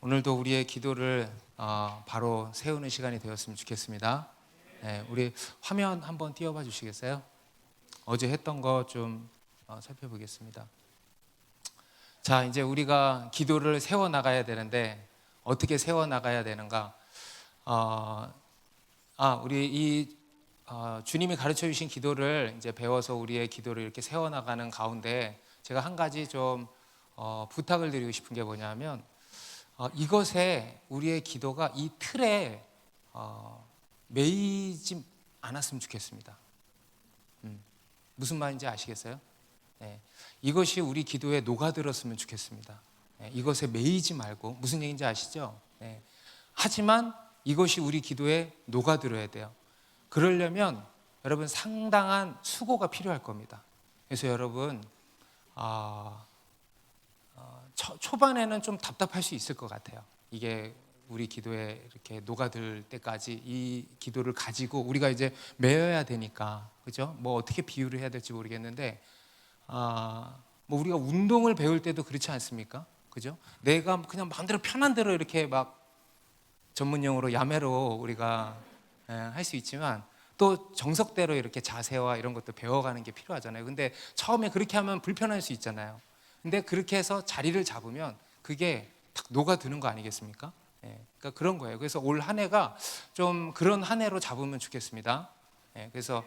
오늘도 우리의 기도를 바로 세우는 시간이 되었으면 좋겠습니다. 네, 우리 화면 한번 띄워봐 주시겠어요? 어제 했던 거 좀 살펴보겠습니다. 자, 이제 우리가 기도를 세워 나가야 되는데 어떻게 세워 나가야 되는가? 우리 주님이 가르쳐 주신 기도를 이제 배워서 우리의 기도를 이렇게 세워 나가는 가운데 제가 한 가지 좀 부탁을 드리고 싶은 게 뭐냐면 이것에 우리의 기도가 이 틀에 매이지 않았으면 좋겠습니다. 무슨 말인지 아시겠어요? 네, 이것이 우리 기도에 녹아들었으면 좋겠습니다. 네, 이것에 매이지 말고, 무슨 얘기인지 아시죠? 네, 하지만 이것이 우리 기도에 녹아들어야 돼요. 그러려면 여러분 상당한 수고가 필요할 겁니다. 그래서 여러분 초반에는 좀 답답할 수 있을 것 같아요. 이게 우리 기도에 이렇게 녹아들 때까지 이 기도를 가지고 우리가 이제 메워야 되니까, 그죠? 뭐 어떻게 비유를 해야 될지 모르겠는데, 뭐 우리가 운동을 배울 때도 그렇지 않습니까? 그죠? 내가 그냥 마음대로 편한 대로 이렇게 막 전문 용어로 야매로 우리가 할 수 있지만 또 정석대로 이렇게 자세와 이런 것도 배워가는 게 필요하잖아요. 근데 처음에 그렇게 하면 불편할 수 있잖아요. 근데 그렇게 해서 자리를 잡으면 그게 탁 녹아드는 거 아니겠습니까? 그러니까 그런 거예요. 그래서 올 한 해가 좀 그런 한 해로 잡으면 좋겠습니다. 그래서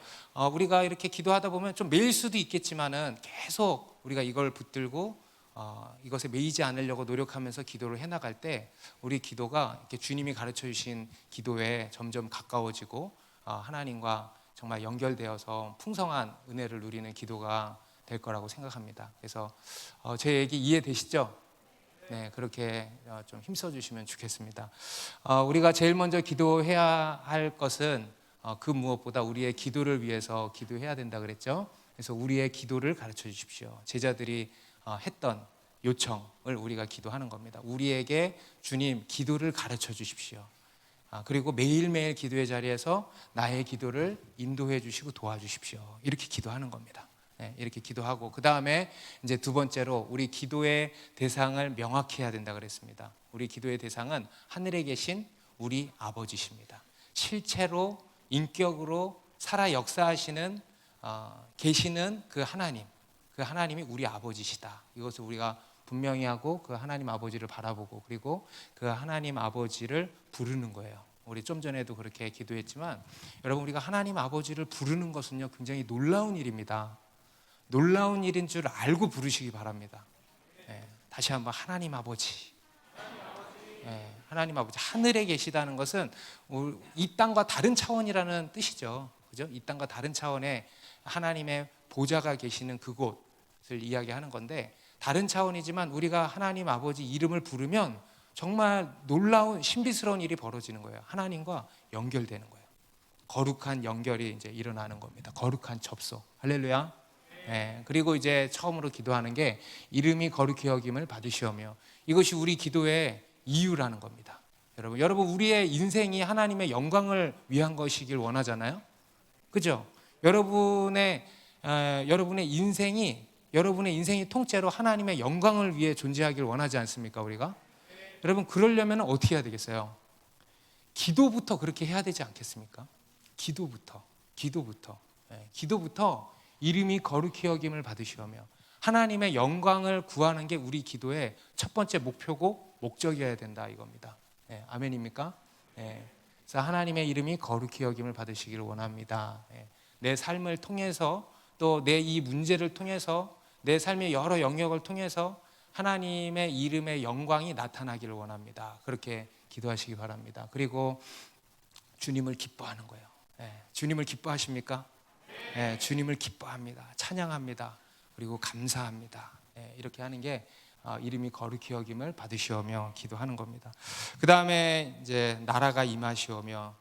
우리가 이렇게 기도하다 보면 좀 매일 수도 있겠지만은 계속 우리가 이걸 붙들고 이것에 매이지 않으려고 노력하면서 기도를 해나갈 때 우리 기도가 이렇게 주님이 가르쳐 주신 기도에 점점 가까워지고 하나님과 정말 연결되어서 풍성한 은혜를 누리는 기도가 될 거라고 생각합니다. 그래서 제 얘기 이해되시죠? 네, 그렇게 좀 힘써 주시면 좋겠습니다. 우리가 제일 먼저 기도해야 할 것은 그 무엇보다 우리의 기도를 위해서 기도해야 된다 그랬죠. 그래서 우리의 기도를 가르쳐 주십시오. 제자들이 했던 요청을 우리가 기도하는 겁니다. 우리에게 주님 기도를 가르쳐 주십시오. 그리고 매일매일 기도의 자리에서 나의 기도를 인도해 주시고 도와주십시오. 이렇게 기도하는 겁니다. 이렇게 기도하고 그 다음에 이제 두 번째로 우리 기도의 대상을 명확히 해야 된다 그랬습니다. 우리 기도의 대상은 하늘에 계신 우리 아버지십니다. 실체로 인격으로 살아 역사하시는 계시는 그 하나님이 우리 아버지시다. 이것을 우리가 분명히 하고 그 하나님 아버지를 바라보고 그리고 그 하나님 아버지를 부르는 거예요. 우리 좀 전에도 그렇게 기도했지만 여러분 우리가 하나님 아버지를 부르는 것은요 굉장히 놀라운 일입니다. 놀라운 일인 줄 알고 부르시기 바랍니다. 다시 한번 하나님 아버지. 하나님 아버지 하늘에 계시다는 것은 이 땅과 다른 차원이라는 뜻이죠. 그죠? 이 땅과 다른 차원의 하나님의 보좌가 계시는 그곳을 이야기하는 건데 다른 차원이지만 우리가 하나님 아버지 이름을 부르면 정말 놀라운 신비스러운 일이 벌어지는 거예요. 하나님과 연결되는 거예요. 거룩한 연결이 이제 일어나는 겁니다. 거룩한 접속. 할렐루야. 그리고 이제 처음으로 기도하는 게 이름이 거룩히 여김을 받으시오며 이것이 우리 기도의 이유라는 겁니다. 여러분 우리의 인생이 하나님의 영광을 위한 것이길 원하잖아요. 그죠? 여러분의 인생이 통째로 하나님의 영광을 위해 존재하길 원하지 않습니까? 우리가 여러분 그러려면 어떻게 해야 되겠어요? 기도부터 그렇게 해야 되지 않겠습니까? 기도부터 이름이 거룩히 여김을 받으시오며 하나님의 영광을 구하는 게 우리 기도의 첫 번째 목표고 목적이어야 된다 이겁니다. 아멘입니까? 그래서 하나님의 이름이 거룩히 여김을 받으시기를 원합니다. 내 삶을 통해서 또 내 이 문제를 통해서 내 삶의 여러 영역을 통해서 하나님의 이름의 영광이 나타나기를 원합니다. 그렇게 기도하시기 바랍니다. 그리고 주님을 기뻐하는 거예요. 주님을 기뻐하십니까? 주님을 기뻐합니다. 찬양합니다. 그리고 감사합니다. 이렇게 하는 게 이름이 거룩히 여김을 받으시오며 기도하는 겁니다. 그 다음에 이제 나라가 임하시오며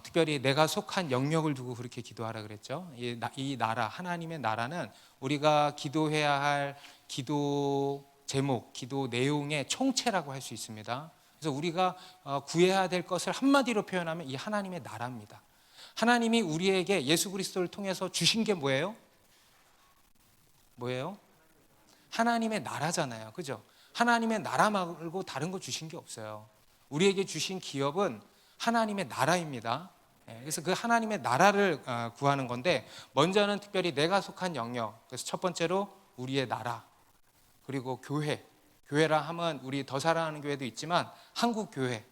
특별히 내가 속한 영역을 두고 그렇게 기도하라 그랬죠. 이 나라 하나님의 나라는 우리가 기도해야 할 기도 제목, 기도 내용의 총체라고 할 수 있습니다. 그래서 우리가 구해야 될 것을 한마디로 표현하면 이 하나님의 나라입니다. 하나님이 우리에게 예수 그리스도를 통해서 주신 게 뭐예요? 하나님의 나라잖아요. 그죠? 하나님의 나라 말고 다른 거 주신 게 없어요. 우리에게 주신 기업은 하나님의 나라입니다. 그래서 그 하나님의 나라를 구하는 건데, 먼저는 특별히 내가 속한 영역, 그래서 첫 번째로 우리의 나라, 그리고 교회, 교회라 하면 우리 더 사랑하는 교회도 있지만 한국 교회,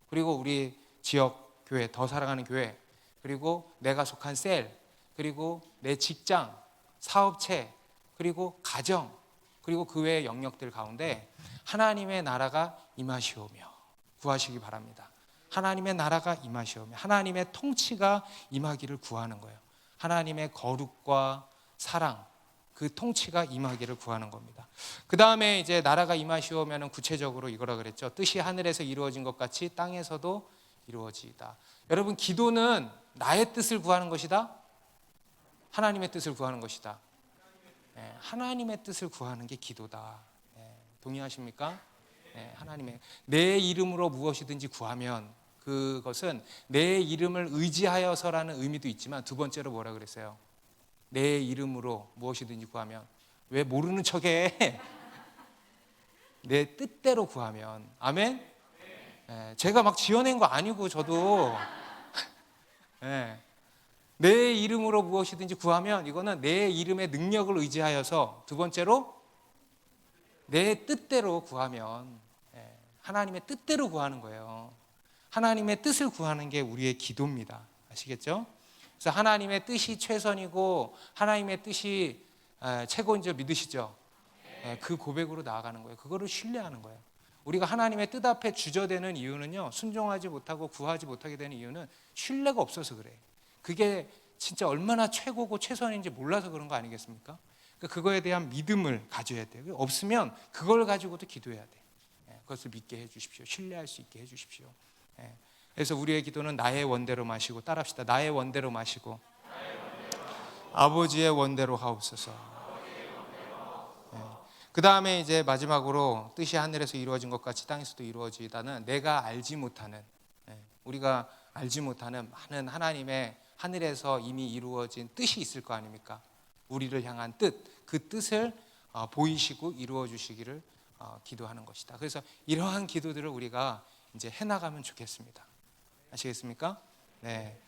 그리고 우리 지역 교회, 더 사랑하는 교회, 그리고 내가 속한 셀, 그리고 내 직장, 사업체, 그리고 가정, 그리고 그 외의 영역들 가운데 하나님의 나라가 임하시오며 구하시기 바랍니다. 하나님의 나라가 임하시오며 하나님의 통치가 임하기를 구하는 거예요. 하나님의 거룩과 사랑, 그 통치가 임하기를 구하는 겁니다. 그 다음에 이제 나라가 임하시오면은 구체적으로 이거라 그랬죠. 뜻이 하늘에서 이루어진 것 같이 땅에서도 이루어지이다. 여러분, 기도는 나의 뜻을 구하는 것이다, 하나님의 뜻을 구하는 것이다. 하나님의 뜻을 구하는 게 기도다. 동의하십니까? 하나님의, 내 이름으로 무엇이든지 구하면 그것은 내 이름을 의지하여서라는 의미도 있지만, 두 번째로 뭐라 그랬어요? 내 이름으로 무엇이든지 구하면. 왜 모르는 척해? 내 뜻대로 구하면. 아멘? 제가 막 지어낸 거 아니고 저도 내 이름으로 무엇이든지 구하면, 이거는 내 이름의 능력을 의지하여서, 두 번째로 내 뜻대로 구하면, 하나님의 뜻대로 구하는 거예요. 하나님의 뜻을 구하는 게 우리의 기도입니다. 아시겠죠? 그래서 하나님의 뜻이 최선이고 하나님의 뜻이 최고인 줄 믿으시죠? 그 고백으로 나아가는 거예요. 그거를 신뢰하는 거예요. 우리가 하나님의 뜻 앞에 주저되는 이유는요, 순종하지 못하고 구하지 못하게 되는 이유는 신뢰가 없어서 그래. 그게 진짜 얼마나 최고고 최선인지 몰라서 그런 거 아니겠습니까? 그거에 대한 믿음을 가져야 돼요. 없으면 그걸 가지고도 기도해야 돼. 그것을 믿게 해주십시오. 신뢰할 수 있게 해주십시오. 그래서 우리의 기도는 나의 원대로 마시고, 따라합시다. 나의 원대로 마시고 아버지의 원대로 하옵소서. 그 다음에 이제 마지막으로 뜻이 하늘에서 이루어진 것 같이 땅에서도 이루어지다는, 내가 알지 못하는, 우리가 알지 못하는 많은 하나님의 하늘에서 이미 이루어진 뜻이 있을 거 아닙니까? 우리를 향한 뜻, 그 뜻을 보이시고 이루어 주시기를 기도하는 것이다. 그래서 이러한 기도들을 우리가 이제 해나가면 좋겠습니다. 아시겠습니까? 네.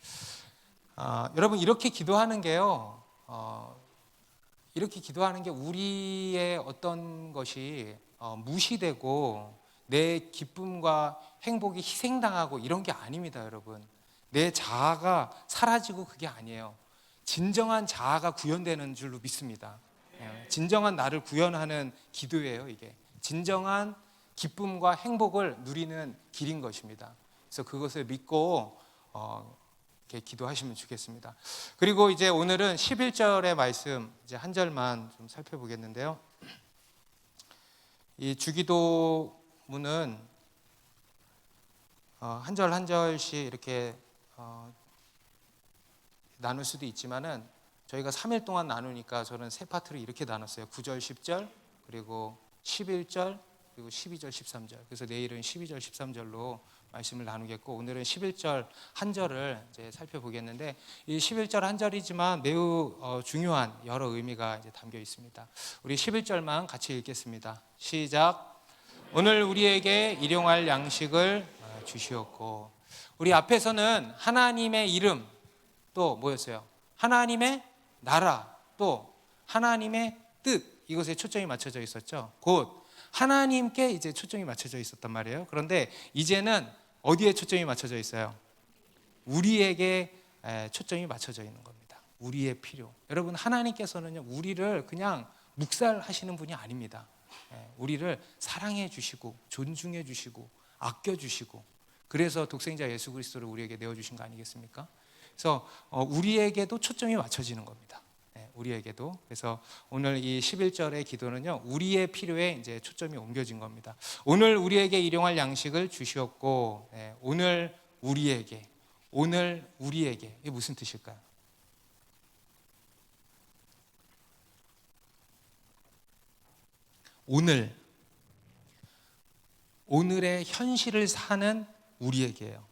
여러분, 이렇게 기도하는 게요, 이렇게 기도하는 게 우리의 어떤 것이 무시되고 내 기쁨과 행복이 희생당하고 이런 게 아닙니다, 여러분. 내 자아가 사라지고 그게 아니에요. 진정한 자아가 구현되는 줄로 믿습니다. 진정한 나를 구현하는 기도예요, 이게. 진정한 기쁨과 행복을 누리는 길인 것입니다. 그래서 그것을 믿고 이렇게 기도하시면 좋겠습니다. 그리고 이제 오늘은 11절의 말씀 이제 한 절만 좀 살펴보겠는데요. 이 주기도문은 한 절 한 절씩 이렇게 나눌 수도 있지만은, 저희가 3일 동안 나누니까 저는 세 파트로 이렇게 나눴어요. 9절, 10절, 그리고 11절, 그리고 12절, 13절. 그래서 내일은 12절, 13절로 말씀을 나누겠고, 오늘은 11절 한 절을 이제 살펴보겠는데, 이 11절 한 절이지만 매우 중요한 여러 의미가 이제 담겨 있습니다. 우리 11절만 같이 읽겠습니다. 시작. 오늘 우리에게 일용할 양식을 주시옵고. 우리 앞에서는 하나님의 이름, 또 뭐였어요? 하나님의 나라, 또 하나님의 뜻, 이것에 초점이 맞춰져 있었죠. 곧 하나님께 이제 초점이 맞춰져 있었단 말이에요. 그런데 이제는 어디에 초점이 맞춰져 있어요? 우리에게 초점이 맞춰져 있는 겁니다. 우리의 필요. 여러분, 하나님께서는요, 우리를 그냥 묵살하시는 분이 아닙니다. 우리를 사랑해 주시고 존중해 주시고 아껴 주시고, 그래서 독생자 예수 그리스도를 우리에게 내어주신 거 아니겠습니까? 그래서 우리에게도 초점이 맞춰지는 겁니다. 우리에게도. 그래서 오늘 이 11절의 기도는요, 우리의 필요에 이제 초점이 옮겨진 겁니다. 오늘 우리에게 일용할 양식을 주시옵고, 오늘 우리에게, 오늘 우리에게, 이게 무슨 뜻일까요? 오늘의 현실을 사는 우리에게요.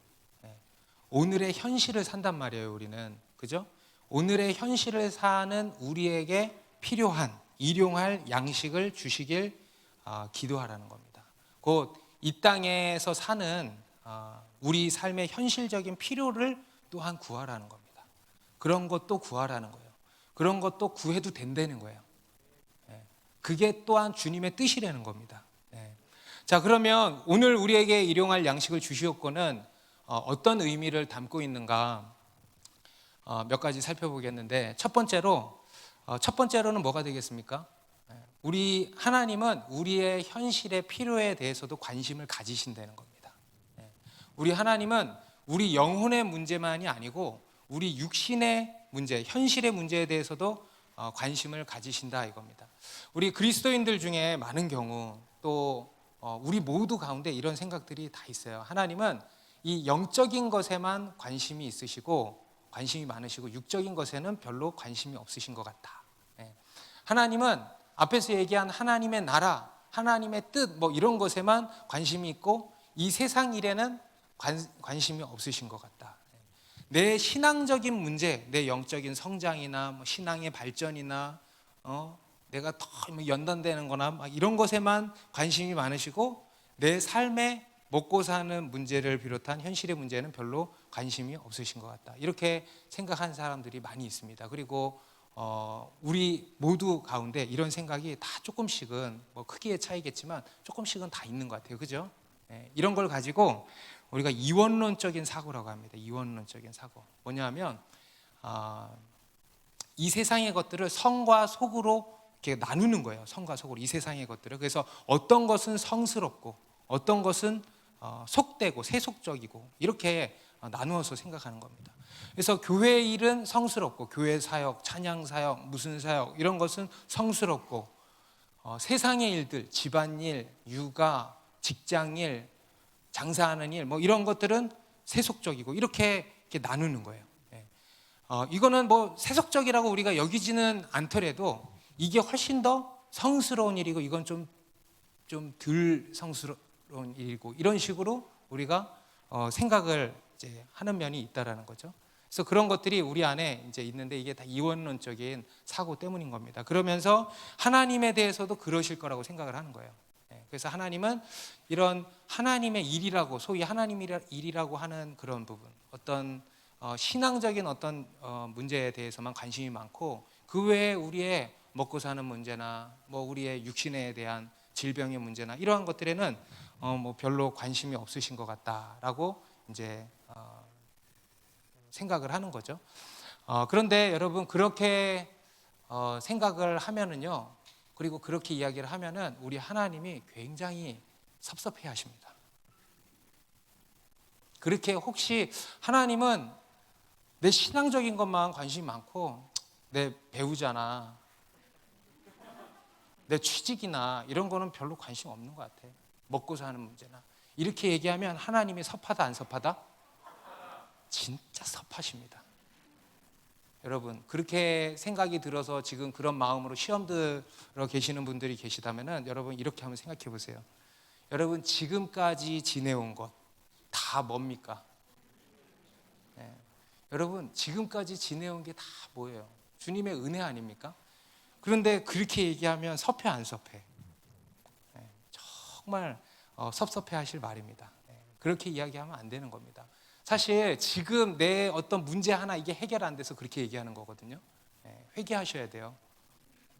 오늘의 현실을 산단 말이에요, 우리는. 그죠? 오늘의 현실을 사는 우리에게 필요한 일용할 양식을 주시길 기도하라는 겁니다. 곧 이 땅에서 사는 우리 삶의 현실적인 필요를 또한 구하라는 겁니다. 그런 것도 구하라는 거예요. 그런 것도 구해도 된다는 거예요. 그게 또한 주님의 뜻이라는 겁니다. 자, 그러면 오늘 우리에게 일용할 양식을 주시옵고는 어떤 의미를 담고 있는가 몇 가지 살펴보겠는데, 첫 번째로는 뭐가 되겠습니까? 우리 하나님은 우리의 현실의 필요에 대해서도 관심을 가지신다는 겁니다. 우리 하나님은 우리 영혼의 문제만이 아니고 우리 육신의 문제, 현실의 문제에 대해서도 관심을 가지신다 이겁니다. 우리 그리스도인들 중에 많은 경우 또 우리 모두 가운데 이런 생각들이 다 있어요. 하나님은 이 영적인 것에만 관심이 있으시고 관심이 많으시고 육적인 것에는 별로 관심이 없으신 것 같다. 하나님은 앞에서 얘기한 하나님의 나라, 하나님의 뜻 뭐 이런 것에만 관심이 있고 이 세상 일에는 관심이 없으신 것 같다. 내 신앙적인 문제, 내 영적인 성장이나 뭐 신앙의 발전이나 내가 더 연단되는 거나 막 이런 것에만 관심이 많으시고 내 삶에 먹고 사는 문제를 비롯한 현실의 문제는 별로 관심이 없으신 것 같다. 이렇게 생각하는 사람들이 많이 있습니다. 그리고 우리 모두 가운데 이런 생각이 다 조금씩은 뭐 크기의 차이겠지만 조금씩은 다 있는 것 같아요. 그죠? 이런 걸 가지고 우리가 이원론적인 사고라고 합니다. 이원론적인 사고. 뭐냐면 이 세상의 것들을 성과 속으로 이렇게 나누는 거예요. 성과 속으로 이 세상의 것들을. 그래서 어떤 것은 성스럽고 어떤 것은 속되고 세속적이고 이렇게 나누어서 생각하는 겁니다. 그래서 교회 일은 성스럽고 교회 사역, 찬양 사역, 무슨 사역 이런 것은 성스럽고 세상의 일들, 집안일, 육아, 직장일, 장사하는 일 뭐 이런 것들은 세속적이고 이렇게 나누는 거예요. 이거는 뭐 세속적이라고 우리가 여기지는 않더라도 이게 훨씬 더 성스러운 일이고 이건 좀 덜 성스러운 일이고 이런 식으로 우리가 생각을 이제 하는 면이 있다라는 거죠. 그래서 그런 것들이 우리 안에 이제 있는데 이게 다 이원론적인 사고 때문인 겁니다. 그러면서 하나님에 대해서도 그러실 거라고 생각을 하는 거예요. 그래서 하나님은 이런 하나님의 일이라고 소위 하나님의 일이라고 하는 그런 부분, 어떤 신앙적인 어떤 문제에 대해서만 관심이 많고 그 외에 우리의 먹고 사는 문제나 뭐 우리의 육신에 대한 질병의 문제나 이러한 것들에는 뭐 별로 관심이 없으신 것 같다라고 이제 생각을 하는 거죠. 그런데 여러분 그렇게 생각을 하면은요, 그리고 그렇게 이야기를 하면은 우리 하나님이 굉장히 섭섭해 하십니다. 그렇게 혹시 하나님은 내 신앙적인 것만 관심이 많고 내 배우자나 내 취직이나 이런 거는 별로 관심 없는 것 같아. 먹고 사는 문제나 이렇게 얘기하면 하나님이 섭하다 안 섭하다? 진짜 섭하십니다. 여러분 그렇게 생각이 들어서 지금 그런 마음으로 시험 들어 계시는 분들이 계시다면 여러분 이렇게 한번 생각해 보세요. 여러분 지금까지 지내온 것 다 뭡니까? 여러분 지금까지 지내온 게 다 뭐예요? 주님의 은혜 아닙니까? 그런데 그렇게 얘기하면 섭해 안 섭해? 정말 섭섭해 하실 말입니다. 그렇게 이야기하면 안 되는 겁니다. 사실 지금 내 어떤 문제 하나 이게 해결 안 돼서 그렇게 얘기하는 거거든요. 회개하셔야 돼요.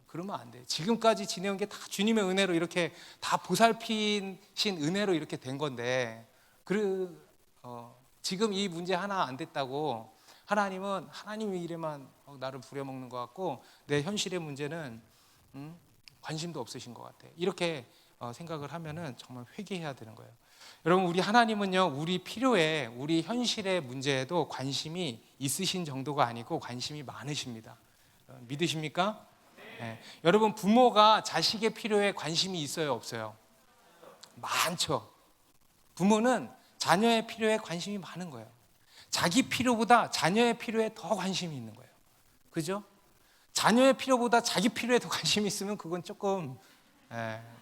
그러면 안 돼요. 지금까지 지내온 게 다 주님의 은혜로 이렇게 다 보살피신 은혜로 이렇게 된 건데 지금 이 문제 하나 안 됐다고 하나님은 하나님의 일에만 나를 부려먹는 것 같고 내 현실의 문제는 관심도 없으신 것 같아. 이렇게 생각을 하면은 정말 회개해야 되는 거예요. 여러분 우리 하나님은요 우리 필요에 우리 현실의 문제에도 관심이 있으신 정도가 아니고 관심이 많으십니다. 믿으십니까? 네. 여러분 부모가 자식의 필요에 관심이 있어요 없어요? 많죠. 부모는 자녀의 필요에 관심이 많은 거예요. 자기 필요보다 자녀의 필요에 더 관심이 있는 거예요. 그죠? 자녀의 필요보다 자기 필요에 더 관심이 있으면 그건 조금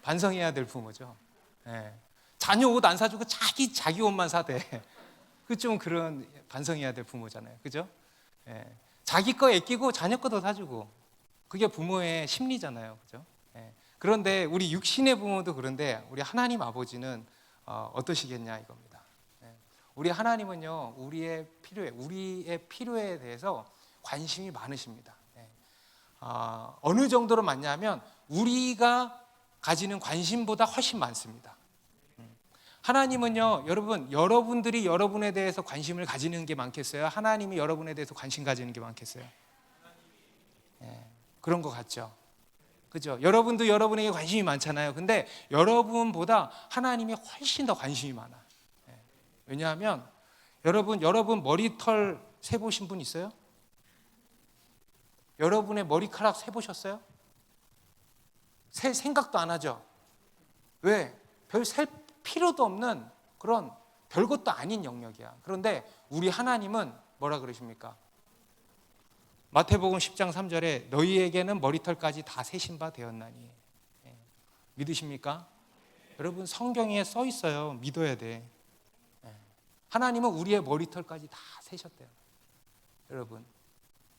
반성해야 될 부모죠. 자녀 옷 안 사주고 자기 옷만 사대. 그 좀 그런 반성해야 될 부모잖아요. 그죠? 자기 거 아끼고 자녀 거도 사주고 그게 부모의 심리잖아요, 그죠? 예. 그런데 우리 육신의 부모도 그런데 우리 하나님 아버지는 어떠시겠냐 이겁니다. 예. 우리 하나님은요, 우리의 필요에 대해서 관심이 많으십니다. 예. 어느 정도로 많냐면 우리가 가지는 관심보다 훨씬 많습니다. 하나님은요, 여러분들이 여러분에 대해서 관심을 가지는 게 많겠어요? 하나님이 여러분에 대해서 관심 가지는 게 많겠어요? 예, 그런 것 같죠? 그죠? 여러분도 여러분에게 관심이 많잖아요. 근데 여러분보다 하나님이 훨씬 더 관심이 많아요. 예, 왜냐하면 여러분 머리털 세보신 분 있어요? 여러분의 머리카락 세보셨어요? 셀 생각도 안 하죠? 왜? 별 셀 필요도 없는 그런 별것도 아닌 영역이야. 그런데 우리 하나님은 뭐라 그러십니까? 마태복음 10장 3절에 너희에게는 머리털까지 다 세신 바 되었나니. 예. 믿으십니까? 여러분 성경에 써 있어요. 믿어야 돼. 예. 하나님은 우리의 머리털까지 다 세셨대요. 여러분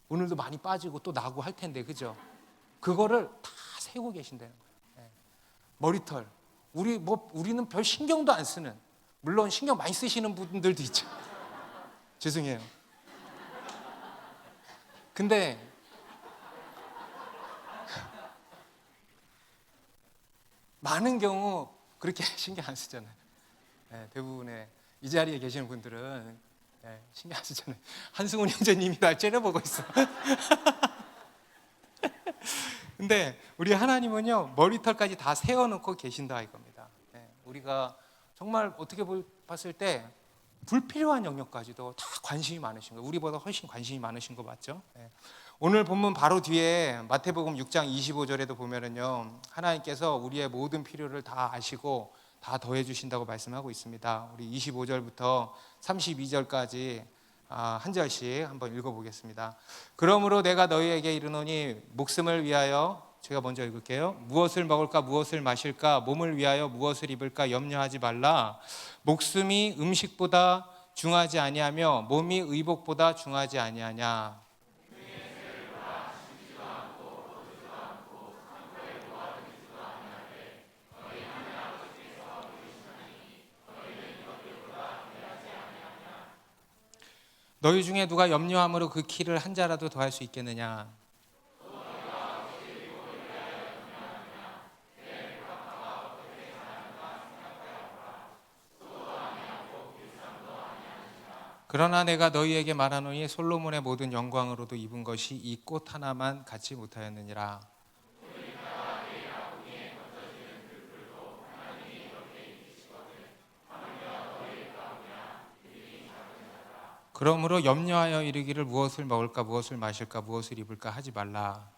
오늘도 많이 빠지고 또 나고 할 텐데 그죠? 그거를 다 세고 계신다는 거예요. 예. 머리털 우리는 별 신경도 안 쓰는, 물론 신경 많이 쓰시는 분들도 있죠. 죄송해요. 근데 많은 경우 그렇게 신경 안 쓰잖아요. 네, 대부분의 이 자리에 계시는 분들은 네, 신경 안 쓰잖아요. 한승훈 형제님이 날 째려보고 있어. 근데 우리 하나님은요, 머리털까지 다 세워놓고 계신다 이겁니다. 네, 우리가 정말 어떻게 봤을 때 불필요한 영역까지도 다 관심이 많으신 거예요. 우리보다 훨씬 관심이 많으신 거 맞죠? 네. 오늘 본문 바로 뒤에 마태복음 6장 25절에도 보면은요, 하나님께서 우리의 모든 필요를 다 아시고 다 더해 주신다고 말씀하고 있습니다. 우리 25절부터 32절까지 한 절씩 한번 읽어보겠습니다. 그러므로 내가 너희에게 이르노니 목숨을 위하여, 제가 먼저 읽을게요. 무엇을 먹을까 무엇을 마실까 몸을 위하여 무엇을 입을까 염려하지 말라. 목숨이 음식보다 중하지 아니하며 몸이 의복보다 중하지 아니하냐. 너희 중에 누가 염려함으로 그 키를 한 자라도 더할 수 있겠느냐. 그러나 내가 너희에게 말하노니 솔로몬의 모든 영광으로도 입은 것이 이 꽃 하나만 갖지 못하였느니라. 그러므로 염려하여 이르기를 무엇을 먹을까 무엇을 마실까 무엇을 입을까 하지 말라.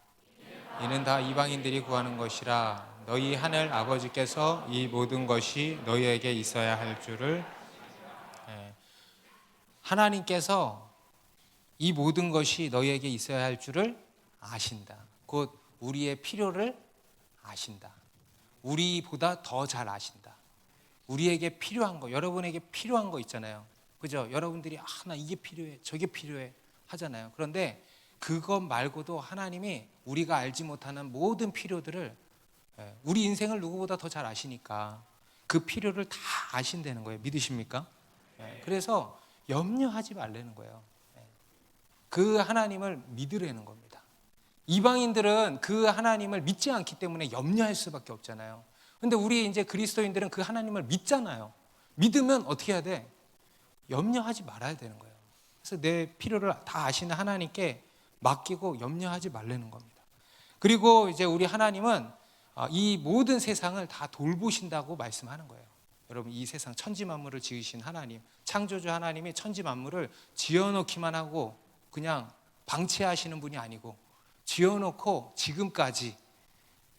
이는 다 이방인들이 구하는 것이라. 너희 하늘 아버지께서 이 모든 것이 너희에게 있어야 할 줄을, 하나님께서 이 모든 것이 너희에게 있어야 할 줄을 아신다. 곧 우리의 필요를 아신다. 우리보다 더 잘 아신다. 우리에게 필요한 거, 여러분에게 필요한 거 있잖아요. 그죠? 여러분들이 나 이게 필요해, 저게 필요해 하잖아요. 그런데 그것 말고도 하나님이 우리가 알지 못하는 모든 필요들을, 우리 인생을 누구보다 더 잘 아시니까 그 필요를 다 아신다는 거예요. 믿으십니까? 그래서 염려하지 말라는 거예요. 그 하나님을 믿으라는 겁니다. 이방인들은 그 하나님을 믿지 않기 때문에 염려할 수밖에 없잖아요. 근데 우리 이제 그리스도인들은 그 하나님을 믿잖아요. 믿으면 어떻게 해야 돼? 염려하지 말아야 되는 거예요. 그래서 내 필요를 다 아시는 하나님께 맡기고 염려하지 말라는 겁니다. 그리고 이제 우리 하나님은 이 모든 세상을 다 돌보신다고 말씀하는 거예요. 여러분, 이 세상 천지 만물을 지으신 하나님, 창조주 하나님이 천지 만물을 지어놓기만 하고 그냥 방치하시는 분이 아니고 지어놓고 지금까지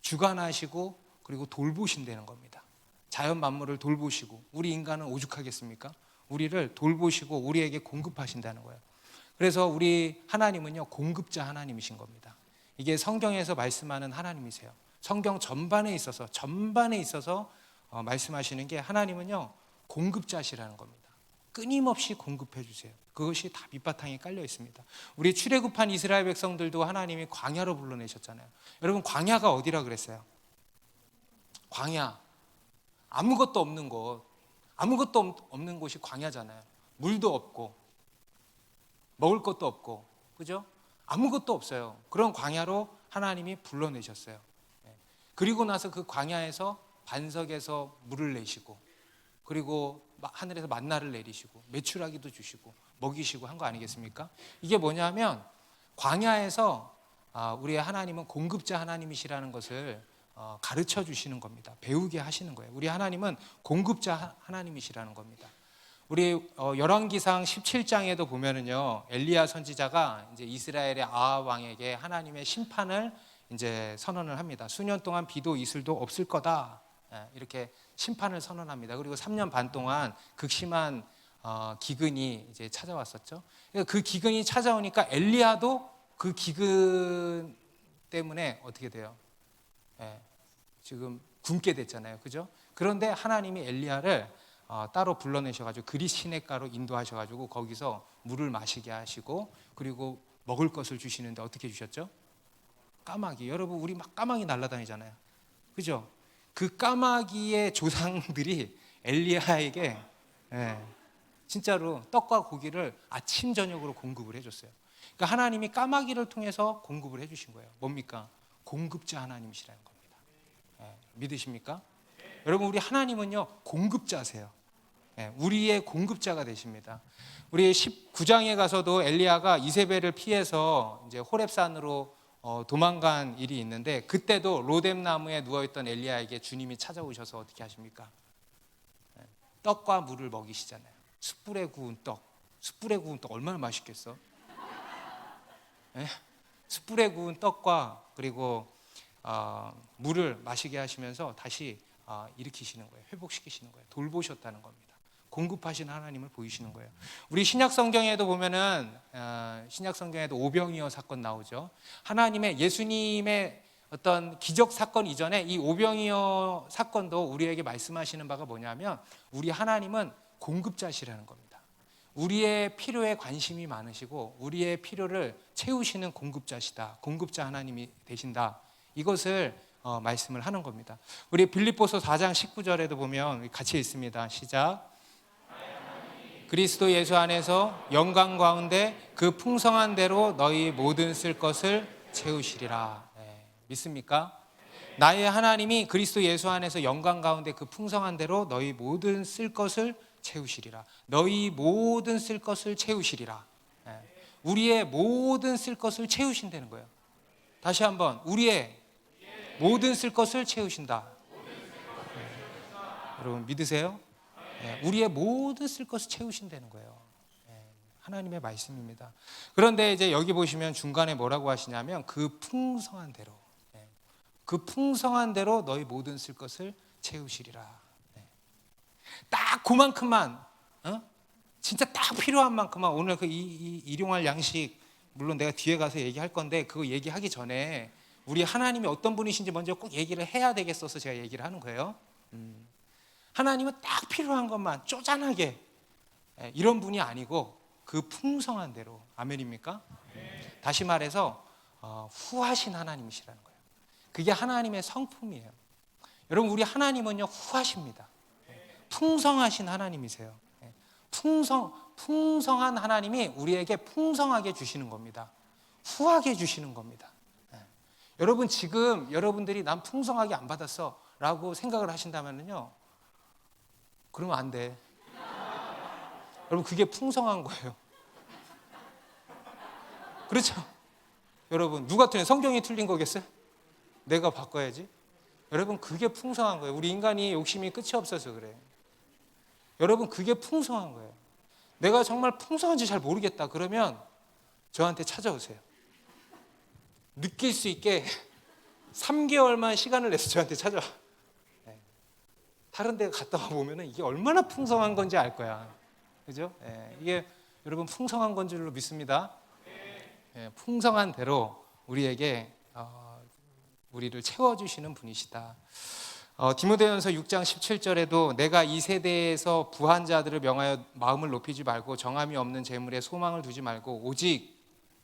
주관하시고 그리고 돌보신다는 겁니다. 자연 만물을 돌보시고, 우리 인간은 오죽하겠습니까? 우리를 돌보시고 우리에게 공급하신다는 거예요. 그래서 우리 하나님은요, 공급자 하나님이신 겁니다. 이게 성경에서 말씀하는 하나님이세요. 성경 전반에 있어서 말씀하시는 게 하나님은요, 공급자시라는 겁니다. 끊임없이 공급해 주세요. 그것이 다 밑바탕에 깔려 있습니다. 우리 출애굽한 이스라엘 백성들도 하나님이 광야로 불러내셨잖아요. 여러분, 광야가 어디라 그랬어요? 광야, 아무것도 없는 곳, 아무것도 없는 곳이 광야잖아요. 물도 없고 먹을 것도 없고, 그죠? 아무것도 없어요. 그런 광야로 하나님이 불러내셨어요. 그리고 나서 그 광야에서 반석에서 물을 내시고, 그리고 하늘에서 만나를 내리시고 메추라기도 주시고 먹이시고 한 거 아니겠습니까? 이게 뭐냐면 광야에서 우리 하나님은 공급자 하나님이시라는 것을 가르쳐 주시는 겁니다. 배우게 하시는 거예요. 우리 하나님은 공급자 하나님이시라는 겁니다. 우리 열왕기상 17장에도 보면은요, 엘리야 선지자가 이제 이스라엘의 아합 왕에게 하나님의 심판을 이제 선언을 합니다. 수년 동안 비도 이슬도 없을 거다, 이렇게 심판을 선언합니다. 그리고 3년 반 동안 극심한 기근이 이제 찾아왔었죠. 그 기근이 찾아오니까 엘리야도 그 기근 때문에 어떻게 돼요? 지금 굶게 됐잖아요, 그죠? 그런데 하나님이 엘리야를 따로 불러내셔가지고 그릿 시냇가로 인도하셔가지고 거기서 물을 마시게 하시고, 그리고 먹을 것을 주시는데 어떻게 주셨죠? 까마귀. 여러분, 우리 막 까마귀 날아다니잖아요, 그죠? 그 까마귀의 조상들이 엘리야에게 진짜로 떡과 고기를 아침 저녁으로 공급을 해줬어요. 그러니까 하나님이 까마귀를 통해서 공급을 해주신 거예요. 뭡니까? 공급자 하나님이시라는 겁니다. 믿으십니까? 여러분, 우리 하나님은요 공급자세요. 우리의 공급자가 되십니다. 우리 19장에 가서도 엘리야가 이세벨을 피해서 이제 호렙산으로 도망간 일이 있는데, 그때도 로뎀 나무에 누워있던 엘리야에게 주님이 찾아오셔서 어떻게 하십니까? 떡과 물을 먹이시잖아요. 숯불에 구운 떡. 숯불에 구운 떡 얼마나 맛있겠어? 숯불에 구운 떡과 그리고 물을 마시게 하시면서 다시 일으키시는 거예요. 회복시키시는 거예요. 돌보셨다는 겁니다. 공급하신 하나님을 보이시는 거예요. 우리 신약 성경에도 보면은 신약 성경에도 오병이어 사건 나오죠. 하나님의, 예수님의 어떤 기적 사건 이전에 이 오병이어 사건도 우리에게 말씀하시는 바가 뭐냐면, 우리 하나님은 공급자시라는 겁니다. 우리의 필요에 관심이 많으시고 우리의 필요를 채우시는 공급자시다. 공급자 하나님이 되신다. 이것을 말씀을 하는 겁니다. 우리 빌립보서 4장 19절에도 보면 같이 있습니다. 시작. 그리스도 예수 안에서 영광 가운데 그 풍성한 대로 너희 모든 쓸 것을 채우시리라. 믿습니까? 나의 하나님이 그리스도 예수 안에서 영광 가운데 그 풍성한 대로 너희 모든 쓸 것을 채우시리라. 너희 모든 쓸 것을 채우시리라. 우리의 모든 쓸 것을 채우신다는 거예요. 다시 한번, 우리의 모든 쓸 것을 채우신다. 여러분 믿으세요? 우리의 모든 쓸 것을 채우신다는 거예요. 하나님의 말씀입니다. 그런데 이제 여기 보시면 중간에 뭐라고 하시냐면, 그 풍성한 대로, 그 풍성한 대로 너희 모든 쓸 것을 채우시리라. 딱 그만큼만, 진짜 딱 필요한 만큼만. 오늘 그 일용할 양식, 물론 내가 뒤에 가서 얘기할 건데 그거 얘기하기 전에 우리 하나님이 어떤 분이신지 먼저 꼭 얘기를 해야 되겠어서 제가 얘기를 하는 거예요. 하나님은 딱 필요한 것만 쪼잔하게, 이런 분이 아니고 그 풍성한 대로. 아멘입니까? 다시 말해서 후하신 하나님이시라는 거예요. 그게 하나님의 성품이에요. 여러분, 우리 하나님은요 후하십니다. 풍성하신 하나님이세요. 풍성한 하나님이 우리에게 풍성하게 주시는 겁니다. 후하게 주시는 겁니다. 여러분, 지금 여러분들이 난 풍성하게 안 받았어 라고 생각을 하신다면요, 그러면 안 돼. 여러분, 그게 풍성한 거예요. 그렇죠? 여러분, 누가 틀린, 성경이 틀린 거겠어요? 내가 바꿔야지. 여러분, 그게 풍성한 거예요. 우리 인간이 욕심이 끝이 없어서 그래요. 여러분, 그게 풍성한 거예요. 내가 정말 풍성한지 잘 모르겠다 그러면 저한테 찾아오세요. 느낄 수 있게 3개월만 시간을 내서 저한테 찾아와. 다른 데 갔다 와보면 이게 얼마나 풍성한 건지 알 거야. 그죠? 이게 여러분 풍성한 건 줄로 믿습니다. 풍성한 대로 우리에게 우리를 채워주시는 분이시다. 디모데전서 6장 17절에도 내가 이 세대에서 부한 자들을 명하여 마음을 높이지 말고 정함이 없는 재물에 소망을 두지 말고 오직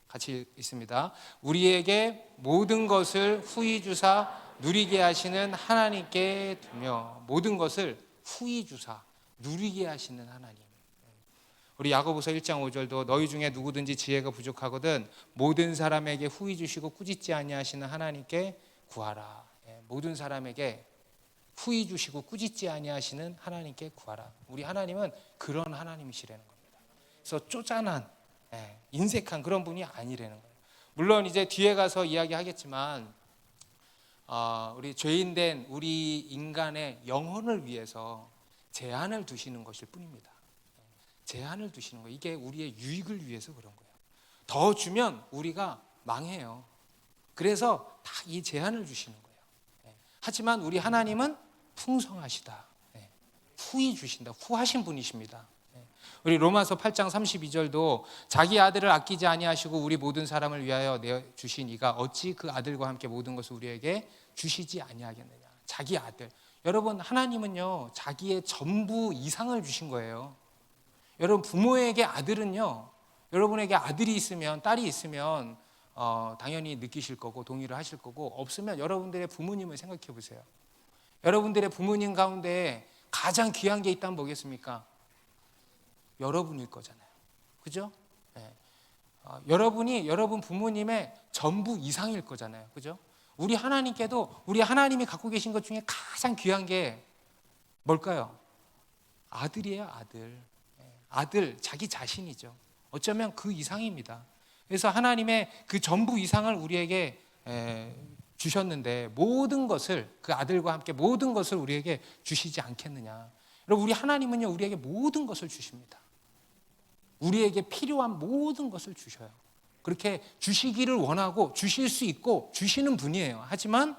같이 있습니다. 우리에게 모든 것을 후히 주사 누리게 하시는 하나님께 두며 모든 것을 후히 주사 누리게 하시는 하나님. 우리 야고보서 1장 5절도 너희 중에 누구든지 지혜가 부족하거든 모든 사람에게 후히 주시고 꾸짖지 아니하시는 하나님께 구하라. 모든 사람에게 후히 주시고 꾸짖지 아니하시는 하나님께 구하라. 우리 하나님은 그런 하나님이시라는 겁니다. 그래서 쪼잔한 인색한 그런 분이 아니라는 거예요. 물론 이제 뒤에 가서 이야기하겠지만 우리 죄인된 우리 인간의 영혼을 위해서 제한을 두시는 것일 뿐입니다. 제한을 두시는 거예요. 이게 우리의 유익을 위해서 그런 거예요. 더 주면 우리가 망해요. 그래서 다 이 제한을 주시는 거예요. 하지만 우리 하나님은 풍성하시다. 후히 주신다. 후하신 분이십니다. 우리 로마서 8장 32절도 자기 아들을 아끼지 아니하시고 우리 모든 사람을 위하여 내주신 이가 어찌 그 아들과 함께 모든 것을 우리에게 주시지 아니하겠느냐. 자기 아들. 여러분 하나님은요 자기의 전부 이상을 주신 거예요. 여러분 부모에게 아들은요 여러분에게 아들이 있으면 딸이 있으면 당연히 느끼실 거고 동의를 하실 거고 없으면 여러분들의 부모님을 생각해 보세요. 여러분들의 부모님 가운데 가장 귀한 게 있다면 뭐겠습니까? 여러분일 거잖아요. 그죠? 여러분이 여러분 부모님의 전부 이상일 거잖아요. 그죠? 우리 하나님께도 우리 하나님이 갖고 계신 것 중에 가장 귀한 게 뭘까요? 아들이에요. 아들, 자기 자신이죠. 어쩌면 그 이상입니다. 그래서 하나님의 그 전부 이상을 우리에게 주셨는데 모든 것을 그 아들과 함께 모든 것을 우리에게 주시지 않겠느냐. 여러분 우리 하나님은요 우리에게 모든 것을 주십니다. 우리에게 필요한 모든 것을 주셔요. 그렇게 주시기를 원하고 주실 수 있고 주시는 분이에요. 하지만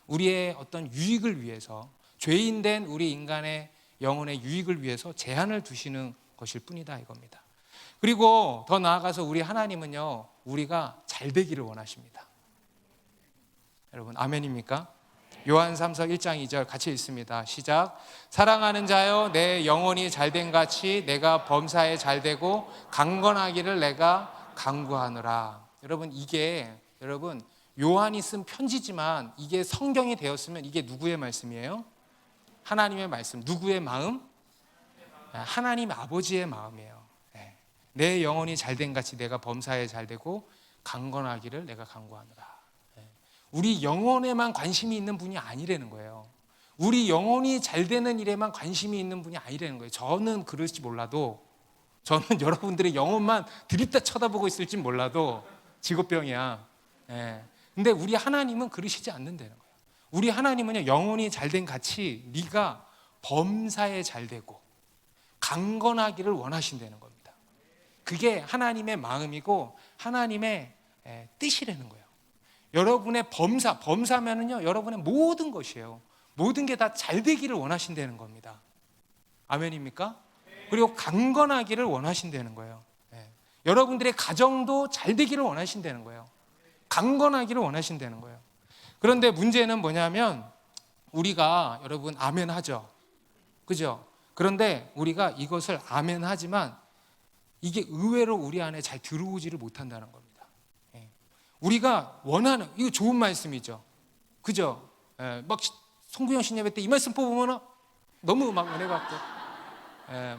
우리의 어떤 유익을 위해서 죄인된 우리 인간의 영혼의 유익을 위해서 제한을 두시는 것일 뿐이다 이겁니다. 그리고 더 나아가서 우리 하나님은요 우리가 잘 되기를 원하십니다. 여러분 아멘입니까? 요한 3서 1장 2절 같이 읽습니다. 시작. 사랑하는 자여 내 영혼이 잘된 같이 내가 범사에 잘되고 강건하기를 내가 간구하노라. 여러분 이게 여러분 요한이 쓴 편지지만 이게 성경이 되었으면 이게 누구의 말씀이에요? 하나님의 말씀. 누구의 마음? 하나님 아버지의 마음이에요. 내 영혼이 잘된 같이 내가 범사에 잘되고 강건하기를 내가 간구하노라. 우리 영혼에만 관심이 있는 분이 아니라는 거예요. 우리 영혼이 잘 되는 일에만 관심이 있는 분이 아니라는 거예요. 저는 그럴지 몰라도 저는 여러분들의 영혼만 들이다 쳐다보고 있을지 몰라도 직업병이야. 근데 우리 하나님은 그러시지 않는다는 거예요. 우리 하나님은요 영혼이 잘된 같이 네가 범사에 잘되고 강건하기를 원하신다는 겁니다. 그게 하나님의 마음이고 하나님의 뜻이라는 거예요. 여러분의 범사면은요 여러분의 모든 것이에요. 모든 게 다 잘 되기를 원하신다는 겁니다. 아멘입니까? 그리고 강건하기를 원하신다는 거예요. 여러분들의 가정도 잘 되기를 원하신다는 거예요. 강건하기를 원하신다는 거예요. 그런데 문제는 뭐냐면 우리가 여러분 아멘 하죠. 그죠? 그런데 우리가 이것을 아멘 하지만 이게 의외로 우리 안에 잘 들어오지를 못한다는 겁니다. 우리가 원하는 이거 좋은 말씀이죠. 그죠? 막 송구영 신예배 때 이 말씀 뽑으면 너무 막 은혜 받고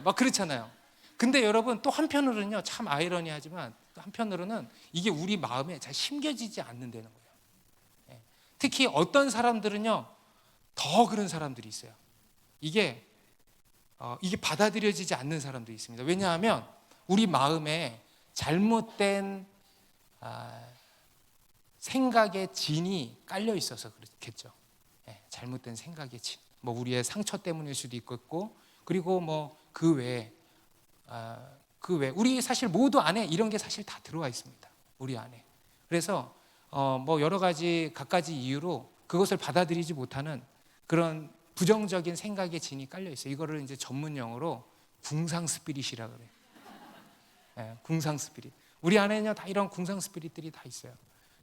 막 그렇잖아요. 근데 여러분 또 한편으로는요 참 아이러니하지만 또 한편으로는 이게 우리 마음에 잘 심겨지지 않는다는 거예요. 특히 어떤 사람들은요 더 그런 사람들이 있어요. 이게 받아들여지지 않는 사람도 있습니다. 왜냐하면 우리 마음에 잘못된 생각의 진이 깔려 있어서 그렇겠죠. 잘못된 생각의 진. 뭐 우리의 상처 때문일 수도 있고, 그리고 뭐 그 외에 우리 사실 모두 안에 이런 게 사실 다 들어와 있습니다. 우리 안에. 그래서 뭐 여러 가지 갖가지 이유로 그것을 받아들이지 못하는 그런 부정적인 생각의 진이 깔려 있어요. 이거를 이제 전문 용어로 궁상 스피릿이라 그래요. 궁상 스피릿. 우리 안에는요 다 이런 궁상 스피릿들이 다 있어요.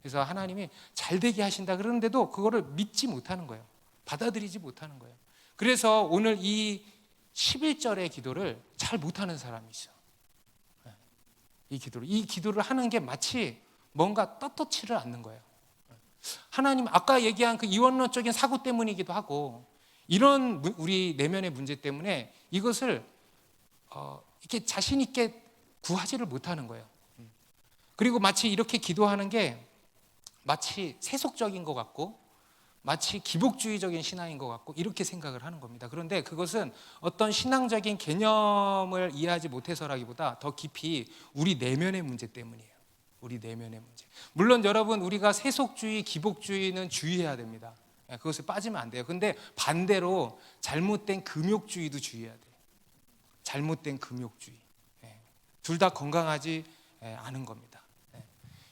그래서 하나님이 잘 되게 하신다 그러는데도 그거를 믿지 못하는 거예요. 받아들이지 못하는 거예요. 그래서 오늘 이 11절의 기도를 잘 못하는 사람이 있어. 이 기도를 하는 게 마치 뭔가 떳떳지를 않는 거예요. 하나님, 아까 얘기한 그 이원론적인 사고 때문이기도 하고, 이런 우리 내면의 문제 때문에 이것을 이렇게 자신 있게 구하지를 못하는 거예요. 그리고 마치 이렇게 기도하는 게 마치 세속적인 것 같고, 마치 기복주의적인 신앙인 것 같고, 이렇게 생각을 하는 겁니다. 그런데 그것은 어떤 신앙적인 개념을 이해하지 못해서라기보다 더 깊이 우리 내면의 문제 때문이에요. 우리 내면의 문제. 물론 여러분, 우리가 세속주의, 기복주의는 주의해야 됩니다. 그것에 빠지면 안 돼요. 근데 반대로 잘못된 금욕주의도 주의해야 돼요. 잘못된 금욕주의. 둘 다 건강하지 않은 겁니다.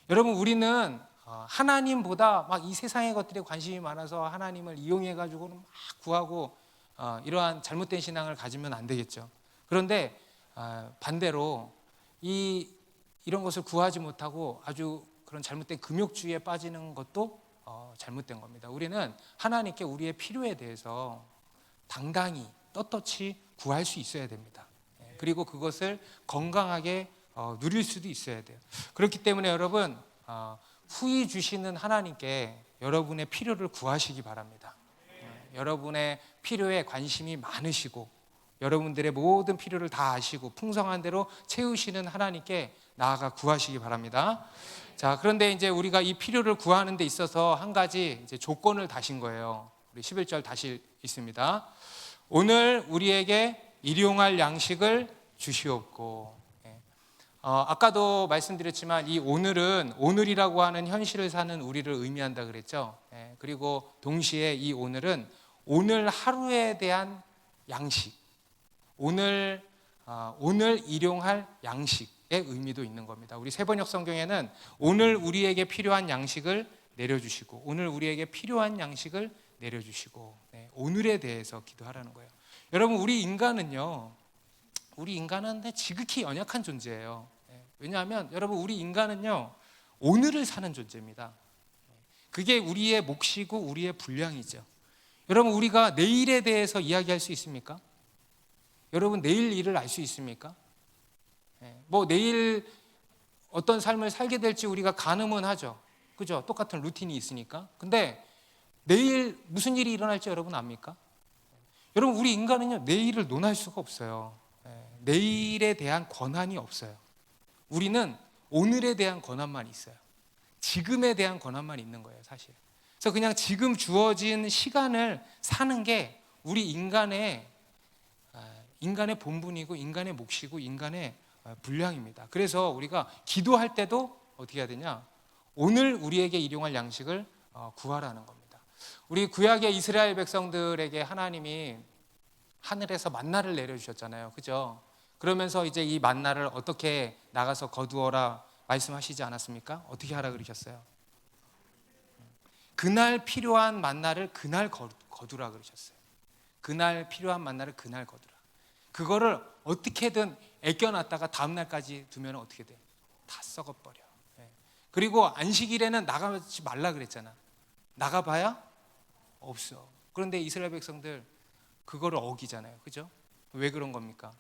여러분, 우리는 하나님보다 막 이 세상의 것들에 관심이 많아서 하나님을 이용해 가지고는 막 구하고 이러한 잘못된 신앙을 가지면 안 되겠죠. 그런데 반대로 이런 것을 구하지 못하고 아주 그런 잘못된 금욕주의에 빠지는 것도 잘못된 겁니다. 우리는 하나님께 우리의 필요에 대해서 당당히 떳떳이 구할 수 있어야 됩니다. 그리고 그것을 건강하게 누릴 수도 있어야 돼요. 그렇기 때문에 여러분, 후히 주시는 하나님께 여러분의 필요를 구하시기 바랍니다. 여러분의 필요에 관심이 많으시고 여러분들의 모든 필요를 다 아시고 풍성한 대로 채우시는 하나님께 나아가 구하시기 바랍니다. 자, 그런데 이제 우리가 이 필요를 구하는 데 있어서 한 가지 이제 조건을 다신 거예요. 우리 11절 다시 있습니다. 오늘 우리에게 일용할 양식을 주시옵고. 아까도 말씀드렸지만 이 오늘은 오늘이라고 하는 현실을 사는 우리를 의미한다 그랬죠. 그리고 동시에 이 오늘은 오늘 하루에 대한 양식, 오늘 일용할 양식의 의미도 있는 겁니다. 우리 세번역 성경에는 오늘 우리에게 필요한 양식을 내려주시고, 오늘 우리에게 필요한 양식을 내려주시고, 오늘에 대해서 기도하라는 거예요. 여러분, 우리 인간은 지극히 연약한 존재예요. 왜냐하면 여러분, 우리 인간은요 오늘을 사는 존재입니다. 그게 우리의 몫이고 우리의 분량이죠. 여러분, 우리가 내일에 대해서 이야기할 수 있습니까? 여러분, 내일 일을 알 수 있습니까? 뭐 내일 어떤 삶을 살게 될지 우리가 가늠은 하죠. 그죠? 똑같은 루틴이 있으니까. 근데 내일 무슨 일이 일어날지 여러분 압니까? 여러분, 우리 인간은요 내일을 논할 수가 없어요. 내일에 대한 권한이 없어요. 우리는 오늘에 대한 권한만 있어요. 지금에 대한 권한만 있는 거예요, 사실. 그래서 그냥 지금 주어진 시간을 사는 게 우리 인간의 본분이고 인간의 몫이고 인간의 분량입니다. 그래서 우리가 기도할 때도 어떻게 해야 되냐? 오늘 우리에게 일용할 양식을 구하라는 겁니다. 우리 구약의 이스라엘 백성들에게 하나님이 하늘에서 만나를 내려주셨잖아요. 그죠? 그러면서 이제 이 만나를 어떻게 나가서 거두어라 말씀하시지 않았습니까? 어떻게 하라 그러셨어요? 그날 필요한 만나를 그날 거두라 그러셨어요. 그날 필요한 만나를 그날 거두라. 그거를 어떻게든 애껴놨다가 다음 날까지 두면 어떻게 돼? 다 썩어버려. 그리고 안식일에는 나가지 말라 그랬잖아. 나가봐야 없어. 그런데 이스라엘 백성들 그거를 어기잖아요. 그죠? 왜 그런 겁니까?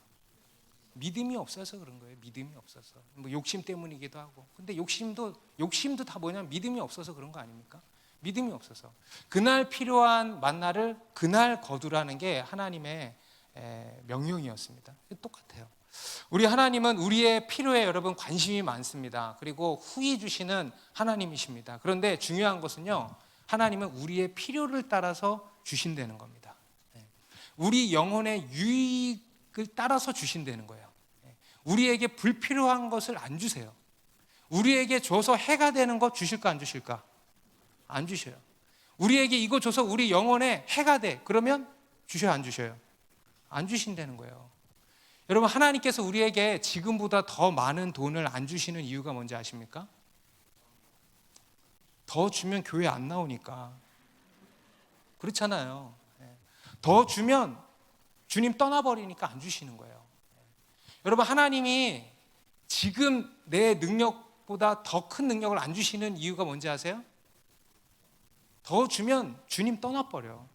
믿음이 없어서 그런 거예요. 믿음이 없어서. 뭐 욕심 때문이기도 하고. 근데 욕심도 다 뭐냐면 믿음이 없어서 그런 거 아닙니까? 믿음이 없어서. 그날 필요한 만나를 그날 거두라는 게 하나님의 명령이었습니다. 똑같아요. 우리 하나님은 우리의 필요에 여러분 관심이 많습니다. 그리고 후히 주시는 하나님이십니다. 그런데 중요한 것은요, 하나님은 우리의 필요를 따라서 주신다는 겁니다. 우리 영혼의 유익을 따라서 주신다는 거예요. 우리에게 불필요한 것을 안 주세요. 우리에게 줘서 해가 되는 거 주실까 안 주실까? 안 주셔요. 우리에게 이거 줘서 우리 영혼에 해가 돼. 그러면 주셔요 안 주셔요? 안 주신다는 거예요. 여러분, 하나님께서 우리에게 지금보다 더 많은 돈을 안 주시는 이유가 뭔지 아십니까? 더 주면 교회 안 나오니까. 그렇잖아요. 더 주면 주님 떠나버리니까 안 주시는 거예요. 여러분, 하나님이 지금 내 능력보다 더 큰 능력을 안 주시는 이유가 뭔지 아세요? 더 주면 주님 떠나버려.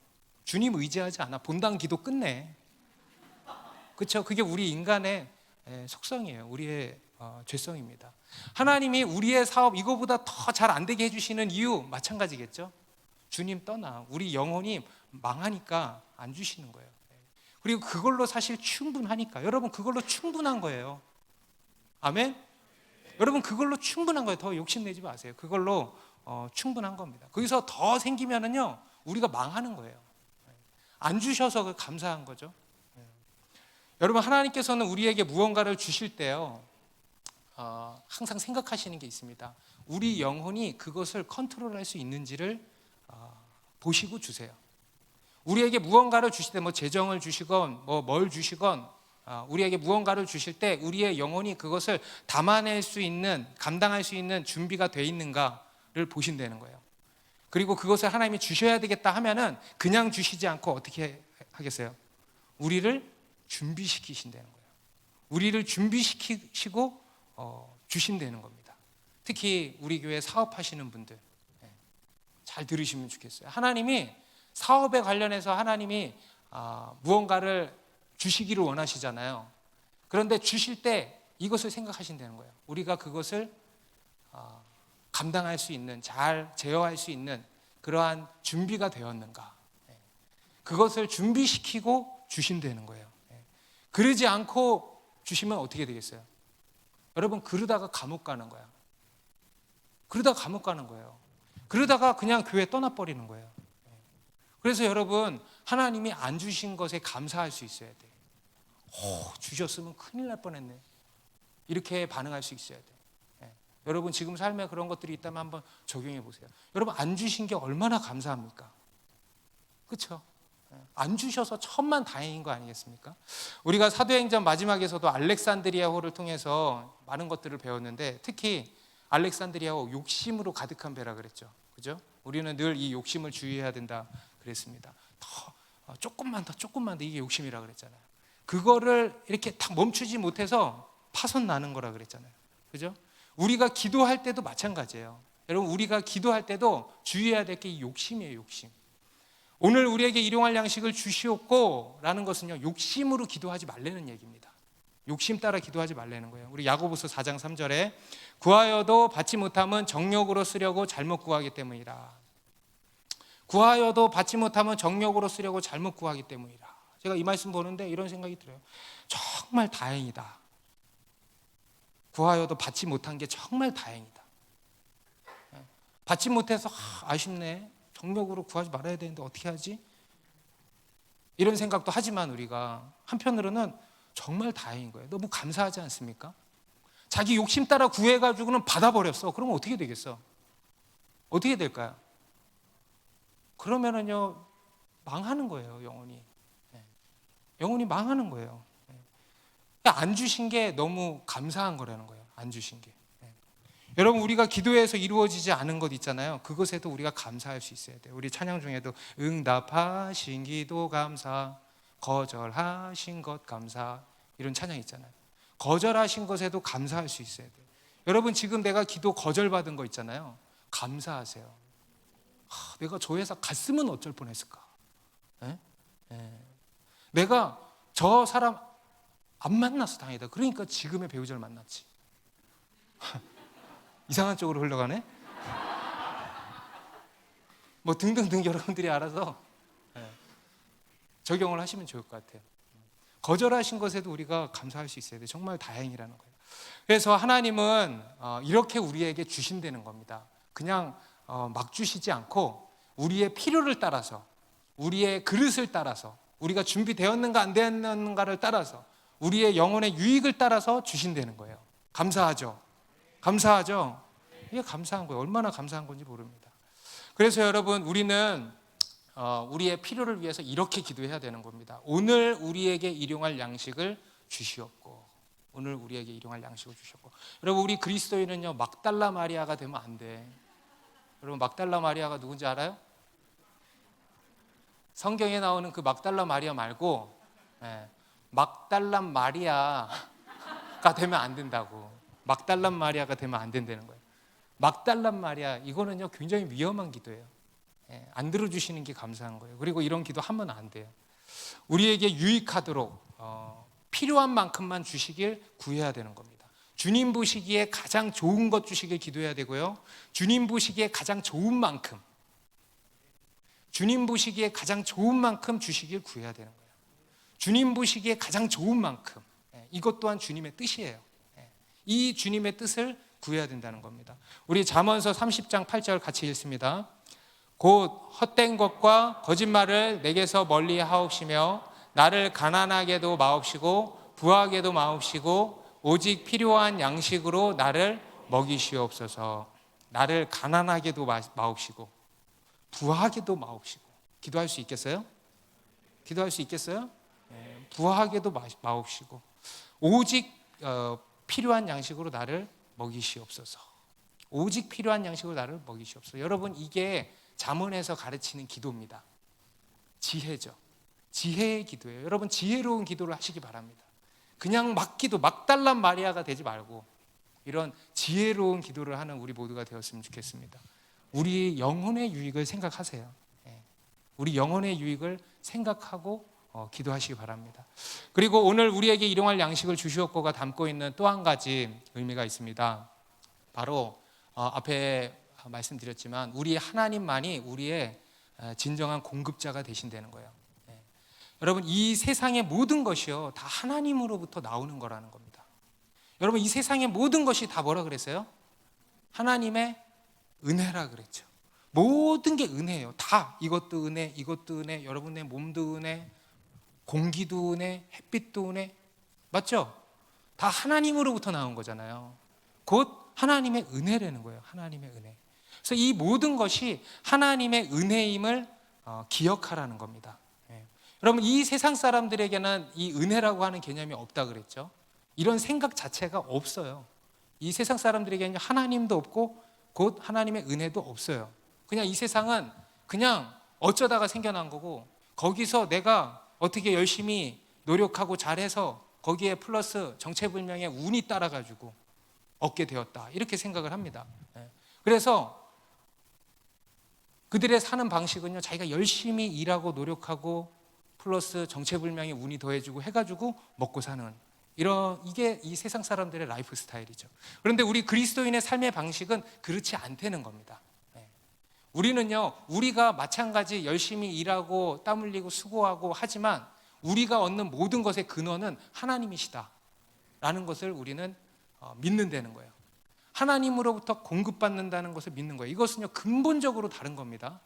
주님 의지하지 않아. 본당 기도 끝내. 그렇죠? 그게 우리 인간의 속성이에요. 우리의 죄성입니다. 하나님이 우리의 사업 이거보다 더 잘 안 되게 해주시는 이유 마찬가지겠죠. 주님 떠나 우리 영혼이 망하니까 안 주시는 거예요. 그리고 그걸로 사실 충분하니까. 여러분 그걸로 충분한 거예요. 아멘? 여러분 그걸로 충분한 거예요. 더 욕심내지 마세요. 그걸로 충분한 겁니다. 거기서 더 생기면은요 우리가 망하는 거예요. 안 주셔서 감사한 거죠. 여러분 하나님께서는 우리에게 무언가를 주실 때요 항상 생각하시는 게 있습니다. 우리 영혼이 그것을 컨트롤할 수 있는지를 보시고 주세요. 우리에게 무언가를 주실 때 뭐 재정을 주시건 뭘 주시건 우리에게 무언가를 주실 때 우리의 영혼이 그것을 담아낼 수 있는, 감당할 수 있는 준비가 돼 있는가를 보신다는 거예요. 그리고 그것을 하나님이 주셔야 되겠다 하면은 그냥 주시지 않고 어떻게 하겠어요? 우리를 준비시키신다는 거예요. 우리를 준비시키시고 주신다는 겁니다. 특히 우리 교회 사업하시는 분들 잘 들으시면 좋겠어요. 하나님이 사업에 관련해서 하나님이 무언가를 주시기를 원하시잖아요. 그런데 주실 때 이것을 생각하신다는 거예요. 우리가 그것을 감당할 수 있는, 잘 제어할 수 있는 그러한 준비가 되었는가. 그것을 준비시키고 주신다는 거예요. 그러지 않고 주시면 어떻게 되겠어요? 여러분 그러다가 감옥 가는 거야. 그러다가 감옥 가는 거예요. 그러다가 그냥 교회 떠나버리는 거예요. 그래서 여러분 하나님이 안 주신 것에 감사할 수 있어야 돼. 주셨으면 큰일 날 뻔했네. 이렇게 반응할 수 있어야 돼. 여러분 지금 삶에 그런 것들이 있다면 한번 적용해 보세요. 여러분 안 주신 게 얼마나 감사합니까? 그렇죠? 안 주셔서 천만 다행인 거 아니겠습니까? 우리가 사도행전 마지막에서도 알렉산드리아호를 통해서 많은 것들을 배웠는데 특히 알렉산드리아호 욕심으로 가득한 배라 그랬죠. 그죠? 우리는 늘 이 욕심을 주의해야 된다 그랬습니다. 더 조금만 더 이게 욕심이라 그랬잖아요. 그거를 이렇게 딱 멈추지 못해서 파손 나는 거라 그랬잖아요. 그죠? 우리가 기도할 때도 마찬가지예요. 여러분 우리가 기도할 때도 주의해야 될 게 이 욕심이에요. 욕심. 오늘 우리에게 일용할 양식을 주시옵고 라는 것은요 욕심으로 기도하지 말라는 얘기입니다. 욕심 따라 기도하지 말라는 거예요. 우리 야고보서 4장 3절에 구하여도 받지 못함은 정욕으로 쓰려고 잘못 구하기 때문이라. 구하여도 받지 못하면 정욕으로 쓰려고 잘못 구하기 때문이라. 제가 이 말씀 보는데 이런 생각이 들어요. 정말 다행이다. 구하여도 받지 못한 게 정말 다행이다. 받지 못해서 아쉽네. 정욕으로 구하지 말아야 되는데 어떻게 하지? 이런 생각도 하지만 우리가 한편으로는 정말 다행인 거예요. 너무 감사하지 않습니까? 자기 욕심 따라 구해가지고는 받아버렸어. 그러면 어떻게 되겠어? 어떻게 될까요? 그러면은요 망하는 거예요. 영혼이. 영혼이 망하는 거예요. 안 주신 게 너무 감사한 거라는 거예요. 안 주신 게. 여러분 우리가 기도해서 이루어지지 않은 것 있잖아요. 그것에도 우리가 감사할 수 있어야 돼요. 우리 찬양 중에도 응답하신 기도 감사, 거절하신 것 감사 이런 찬양 있잖아요. 거절하신 것에도 감사할 수 있어야 돼요. 여러분 지금 내가 기도 거절받은 거 있잖아요. 감사하세요. 내가 저 회사 갔으면 어쩔 뻔했을까? 내가 저 사람 안 만나서 다행이다. 그러니까 지금의 배우자를 만났지. 이상한 쪽으로 흘러가네. 뭐 등등등 여러분들이 알아서 적용을 하시면 좋을 것 같아요. 거절하신 것에도 우리가 감사할 수 있어야 돼요. 정말 다행이라는 거예요. 그래서 하나님은 이렇게 우리에게 주신다는 겁니다. 그냥 막 주시지 않고 우리의 필요를 따라서, 우리의 그릇을 따라서, 우리가 준비되었는가 안 되었는가를 따라서, 우리의 영혼의 유익을 따라서 주신다는 거예요. 감사하죠? 감사하죠? 이게 감사한 거예요. 얼마나 감사한 건지 모릅니다. 그래서 여러분 우리는 우리의 필요를 위해서 이렇게 기도해야 되는 겁니다. 오늘 우리에게 일용할 양식을 주시옵고. 오늘 우리에게 일용할 양식을 주시옵고. 여러분 우리 그리스도인은요 막달라 마리아가 되면 안 돼. 여러분 막달라 마리아가 누군지 알아요? 성경에 나오는 그 막달라 마리아 말고 막달란 마리아가 되면 안 된다고. 막달란 마리아가 되면 안 된다는 거예요. 막달란 마리아 이거는요 굉장히 위험한 기도예요. 안 들어주시는 게 감사한 거예요. 그리고 이런 기도 하면 안 돼요. 우리에게 유익하도록 필요한 만큼만 주시길 구해야 되는 겁니다. 주님 보시기에 가장 좋은 것 주시길 기도해야 되고요. 주님 보시기에 가장 좋은 만큼, 주님 보시기에 가장 좋은 만큼 주시길 구해야 되는 거예요. 주님 보시기에 가장 좋은 만큼, 이것 또한 주님의 뜻이에요. 이 주님의 뜻을 구해야 된다는 겁니다. 우리 잠언서 30장 8절 같이 읽습니다. 곧 헛된 것과 거짓말을 내게서 멀리 하옵시며 나를 가난하게도 마옵시고 부하게도 마옵시고 오직 필요한 양식으로 나를 먹이시옵소서. 나를 가난하게도 마옵시고 부하게도 마옵시고. 기도할 수 있겠어요? 기도할 수 있겠어요? 부하게도 마옵시고 오직 필요한 양식으로 나를 먹이시옵소서. 오직 필요한 양식으로 나를 먹이시옵소서. 여러분, 이게 잠언에서 가르치는 기도입니다. 지혜죠. 지혜의 기도예요. 여러분, 지혜로운 기도를 하시기 바랍니다. 그냥 막 기도, 막달란 마리아가 되지 말고 이런 지혜로운 기도를 하는 우리 모두가 되었으면 좋겠습니다. 우리 영혼의 유익을 생각하세요. 우리 영혼의 유익을 생각하고 기도하시기 바랍니다. 그리고 오늘 우리에게 일용할 양식을 주시옵고가 담고 있는 또 한 가지 의미가 있습니다. 바로 앞에 말씀드렸지만 우리 하나님만이 우리의 진정한 공급자가 되신다는 거예요. 여러분, 이 세상의 모든 것이요 다 하나님으로부터 나오는 거라는 겁니다. 여러분, 이 세상의 모든 것이 다 뭐라 그랬어요? 하나님의 은혜라 그랬죠. 모든 게 은혜예요. 다. 이것도 은혜, 이것도 은혜, 여러분의 몸도 은혜, 공기도 은혜, 햇빛도 은혜. 맞죠? 다 하나님으로부터 나온 거잖아요. 곧 하나님의 은혜라는 거예요. 하나님의 은혜. 그래서 이 모든 것이 하나님의 은혜임을 기억하라는 겁니다. 여러분, 이 세상 사람들에게는 이 은혜라고 하는 개념이 없다 그랬죠. 이런 생각 자체가 없어요. 이 세상 사람들에게는 하나님도 없고 곧 하나님의 은혜도 없어요. 그냥 이 세상은 그냥 어쩌다가 생겨난 거고 거기서 내가 어떻게 열심히 노력하고 잘해서 거기에 플러스 정체불명의 운이 따라가지고 얻게 되었다, 이렇게 생각을 합니다. 그래서 그들의 사는 방식은요, 자기가 열심히 일하고 노력하고 플러스 정체불명의 운이 더해지고 해가지고 먹고 사는 이게 이 세상 사람들의 라이프 스타일이죠. 그런데 우리 그리스도인의 삶의 방식은 그렇지 않다는 겁니다. 우리는요, 우리가 마찬가지 열심히 일하고 땀 흘리고 수고하고 하지만 우리가 얻는 모든 것의 근원은 하나님이시다 라는 것을 우리는 믿는다는 거예요. 하나님으로부터 공급받는다는 것을 믿는 거예요. 이것은요, 근본적으로 다른 겁니다.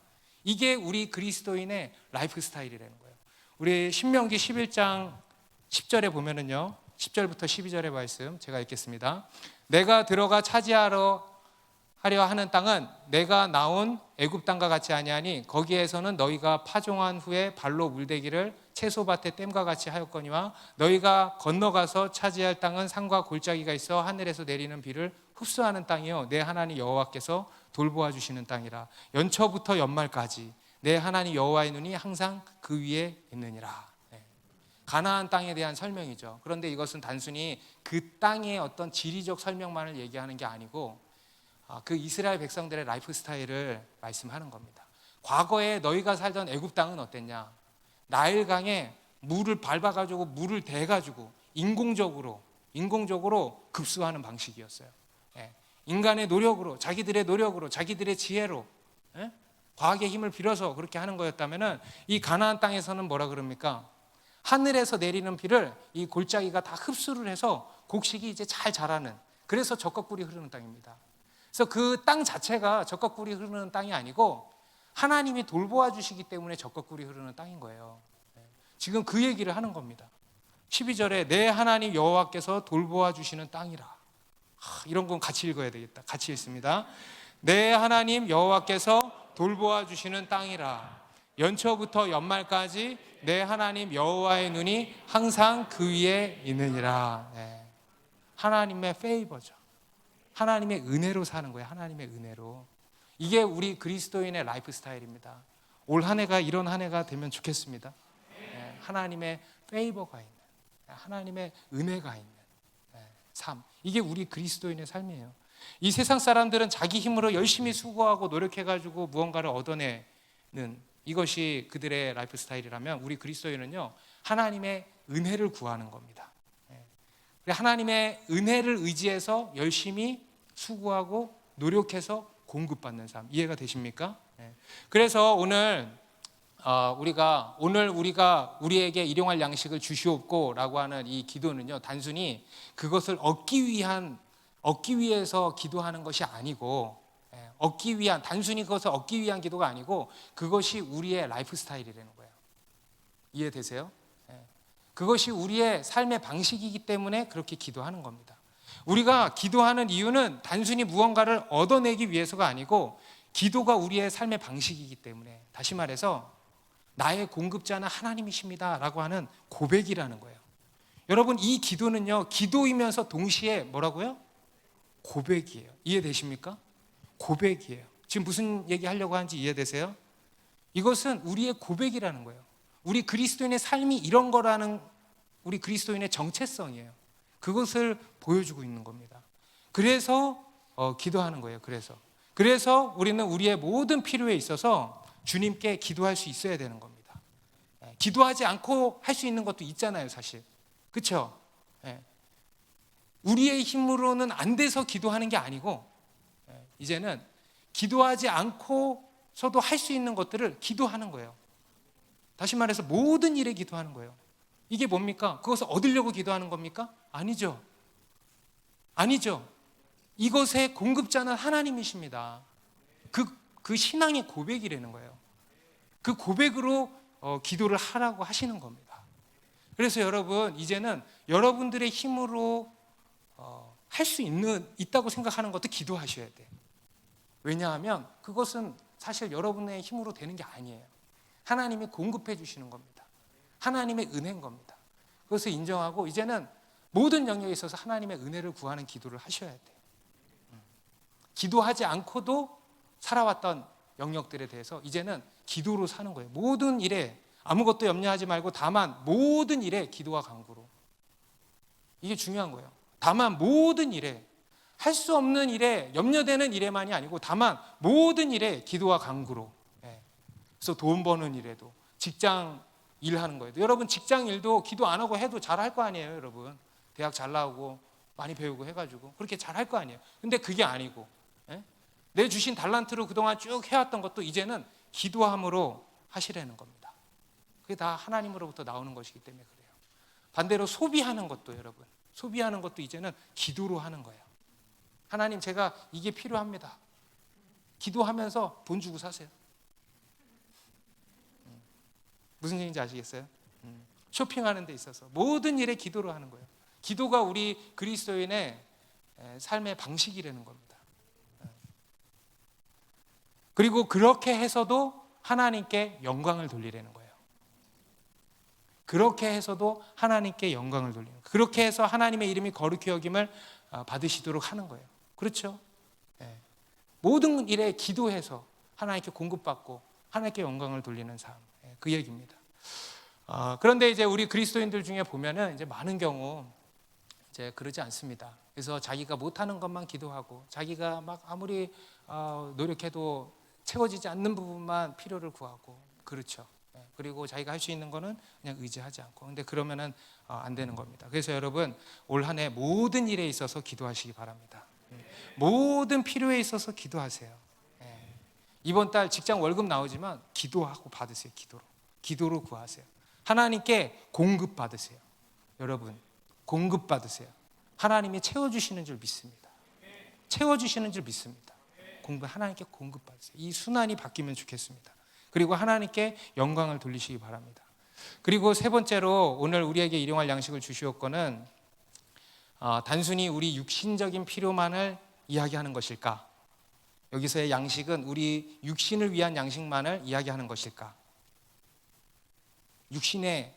이게 우리 그리스도인의 라이프 스타일이라는 거예요. 우리 신명기 11장 10절에 보면은요, 10절부터 12절의 말씀 제가 읽겠습니다. 내가 들어가 차지하려 하는 땅은 내가 나온 애굽 땅과 같이 아니하니 거기에서는 너희가 파종한 후에 발로 물대기를 채소밭의 댐과 같이 하였거니와 너희가 건너가서 차지할 땅은 산과 골짜기가 있어 하늘에서 내리는 비를 흡수하는 땅이요 내 하나님 여호와께서 돌보아 주시는 땅이라. 연초부터 연말까지 내 하나님 여호와의 눈이 항상 그 위에 있느니라. 가나안 땅에 대한 설명이죠. 그런데 이것은 단순히 그 땅의 어떤 지리적 설명만을 얘기하는 게 아니고 그 이스라엘 백성들의 라이프 스타일을 말씀하는 겁니다. 과거에 너희가 살던 애굽 땅은 어땠냐? 나일강에 물을 밟아가지고 물을 대가지고 인공적으로 급수하는 방식이었어요. 인간의 노력으로, 자기들의 노력으로, 자기들의 지혜로, 과학의 힘을 빌어서 그렇게 하는 거였다면은 이 가나안 땅에서는 뭐라 그럽니까? 하늘에서 내리는 비를 이 골짜기가 다 흡수를 해서 곡식이 이제 잘 자라는, 그래서 젖과 꿀이 흐르는 땅입니다. 그래서 그 땅 자체가 젖과 꿀이 흐르는 땅이 아니고 하나님이 돌보아 주시기 때문에 젖과 꿀이 흐르는 땅인 거예요. 지금 그 얘기를 하는 겁니다. 12절에 내 하나님 여호와께서 돌보아 주시는 땅이라. 이런 건 같이 읽어야 되겠다. 같이 읽습니다. 내 하나님 여호와께서 돌보아 주시는 땅이라. 연초부터 연말까지 내 하나님 여호와의 눈이 항상 그 위에 있느니라. 하나님의 페이버죠. 하나님의 은혜로 사는 거예요. 하나님의 은혜로. 이게 우리 그리스도인의 라이프 스타일입니다. 올 한 해가 이런 한 해가 되면 좋겠습니다. 하나님의 페이버가 있는, 하나님의 은혜가 있는 삶. 이게 우리 그리스도인의 삶이에요. 이 세상 사람들은 자기 힘으로 열심히 수고하고 노력해가지고 무언가를 얻어내 이것이 그들의 라이프 스타일이라면 우리 그리스도인은요, 하나님의 은혜를 구하는 겁니다. 하나님의 은혜를 의지해서 열심히 수고하고 노력해서 공급받는 삶. 이해가 되십니까? 그래서 오늘 우리가 우리에게 일용할 양식을 주시옵고라고 하는 이 기도는요, 단순히 그것을 얻기 위해서 기도하는 것이 아니고, 단순히 그것을 얻기 위한 기도가 아니고, 그것이 우리의 라이프 스타일이라는 거예요. 이해되세요? 그것이 우리의 삶의 방식이기 때문에 그렇게 기도하는 겁니다. 우리가 기도하는 이유는 단순히 무언가를 얻어내기 위해서가 아니고, 기도가 우리의 삶의 방식이기 때문에, 다시 말해서 나의 공급자는 하나님이십니다 라고 하는 고백이라는 거예요. 여러분, 이 기도는요, 기도이면서 동시에 뭐라고요? 고백이에요. 이해되십니까? 고백이에요. 지금 무슨 얘기 하려고 하는지 이해되세요? 이것은 우리의 고백이라는 거예요. 우리 그리스도인의 삶이 이런 거라는, 우리 그리스도인의 정체성이에요. 그것을 보여주고 있는 겁니다. 그래서 기도하는 거예요. 그래서 우리는 우리의 모든 필요에 있어서 주님께 기도할 수 있어야 되는 겁니다. 기도하지 않고 할 수 있는 것도 있잖아요, 사실. 그렇죠? 우리의 힘으로는 안 돼서 기도하는 게 아니고, 이제는 기도하지 않고서도 할 수 있는 것들을 기도하는 거예요. 다시 말해서 모든 일에 기도하는 거예요. 이게 뭡니까? 그것을 얻으려고 기도하는 겁니까? 아니죠. 이것의 공급자는 하나님이십니다. 그 신앙의 고백이라는 거예요. 그 고백으로 기도를 하라고 하시는 겁니다. 그래서 여러분, 이제는 여러분들의 힘으로 할 수 있다고 생각하는 것도 기도하셔야 돼요. 왜냐하면 그것은 사실 여러분의 힘으로 되는 게 아니에요. 하나님이 공급해 주시는 겁니다. 하나님의 은혜인 겁니다. 그것을 인정하고 이제는 모든 영역에 있어서 하나님의 은혜를 구하는 기도를 하셔야 돼요. 기도하지 않고도 살아왔던 영역들에 대해서 이제는 기도로 사는 거예요. 모든 일에 아무것도 염려하지 말고 다만 모든 일에 기도와 간구로. 이게 중요한 거예요. 다만 모든 일에, 할 수 없는 일에, 염려되는 일에만이 아니고 다만 모든 일에 기도와 간구로. 그래서 돈 버는 일에도, 직장 일하는 거에도, 여러분 직장 일도 기도 안 하고 해도 잘할 거 아니에요, 여러분. 대학 잘 나오고 많이 배우고 해가지고 그렇게 잘할 거 아니에요. 근데 그게 아니고, 내 주신 달란트로 그동안 쭉 해왔던 것도 이제는 기도함으로 하시라는 겁니다. 그게 다 하나님으로부터 나오는 것이기 때문에 그래요. 반대로 소비하는 것도, 여러분, 소비하는 것도 이제는 기도로 하는 거예요. 하나님, 제가 이게 필요합니다. 기도하면서 돈 주고 사세요. 무슨 얘기인지 아시겠어요? 쇼핑하는 데 있어서 모든 일에 기도로 하는 거예요. 기도가 우리 그리스도인의 삶의 방식이라는 겁니다. 그리고 그렇게 해서도 하나님께 영광을 돌리라는 거예요. 그렇게 해서도 하나님께 영광을 돌리는 거예요. 그렇게 해서 하나님의 이름이 거룩히 여김을 받으시도록 하는 거예요. 그렇죠? 모든 일에 기도해서 하나님께 공급받고 하나님께 영광을 돌리는 삶, 그 얘기입니다. 그런데 이제 우리 그리스도인들 중에 보면은 이제 많은 경우 이제 그러지 않습니다. 그래서 자기가 못하는 것만 기도하고, 자기가 막 아무리 노력해도 채워지지 않는 부분만 필요를 구하고, 그렇죠. 그리고 자기가 할 수 있는 거는 그냥 의지하지 않고. 근데 그러면은 안 되는 겁니다. 그래서 여러분, 올 한 해 모든 일에 있어서 기도하시기 바랍니다. 모든 필요에 있어서 기도하세요. 이번 달 직장 월급 나오지만 기도하고 받으세요. 기도로 구하세요. 하나님께 공급 받으세요. 여러분, 공급 받으세요. 하나님이 채워주시는 줄 믿습니다. 채워주시는 줄 믿습니다. 하나님께 공급 받으세요. 이 순환이 바뀌면 좋겠습니다. 그리고 하나님께 영광을 돌리시기 바랍니다. 그리고 세 번째로 오늘 우리에게 일용할 양식을 주시옵고는 단순히 우리 육신적인 필요만을 이야기하는 것일까? 여기서의 양식은 우리 육신을 위한 양식만을 이야기하는 것일까? 육신의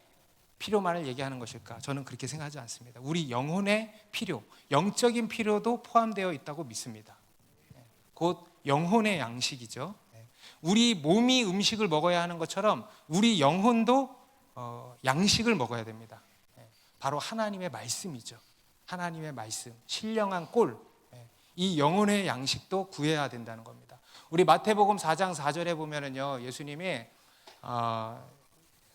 필요만을 얘기하는 것일까? 저는 그렇게 생각하지 않습니다. 우리 영혼의 필요, 영적인 필요도 포함되어 있다고 믿습니다. 곧 영혼의 양식이죠. 우리 몸이 음식을 먹어야 하는 것처럼 우리 영혼도 양식을 먹어야 됩니다. 바로 하나님의 말씀이죠. 하나님의 말씀, 신령한 꼴, 이 영혼의 양식도 구해야 된다는 겁니다. 우리 마태복음 4장 4절에 보면은요, 예수님이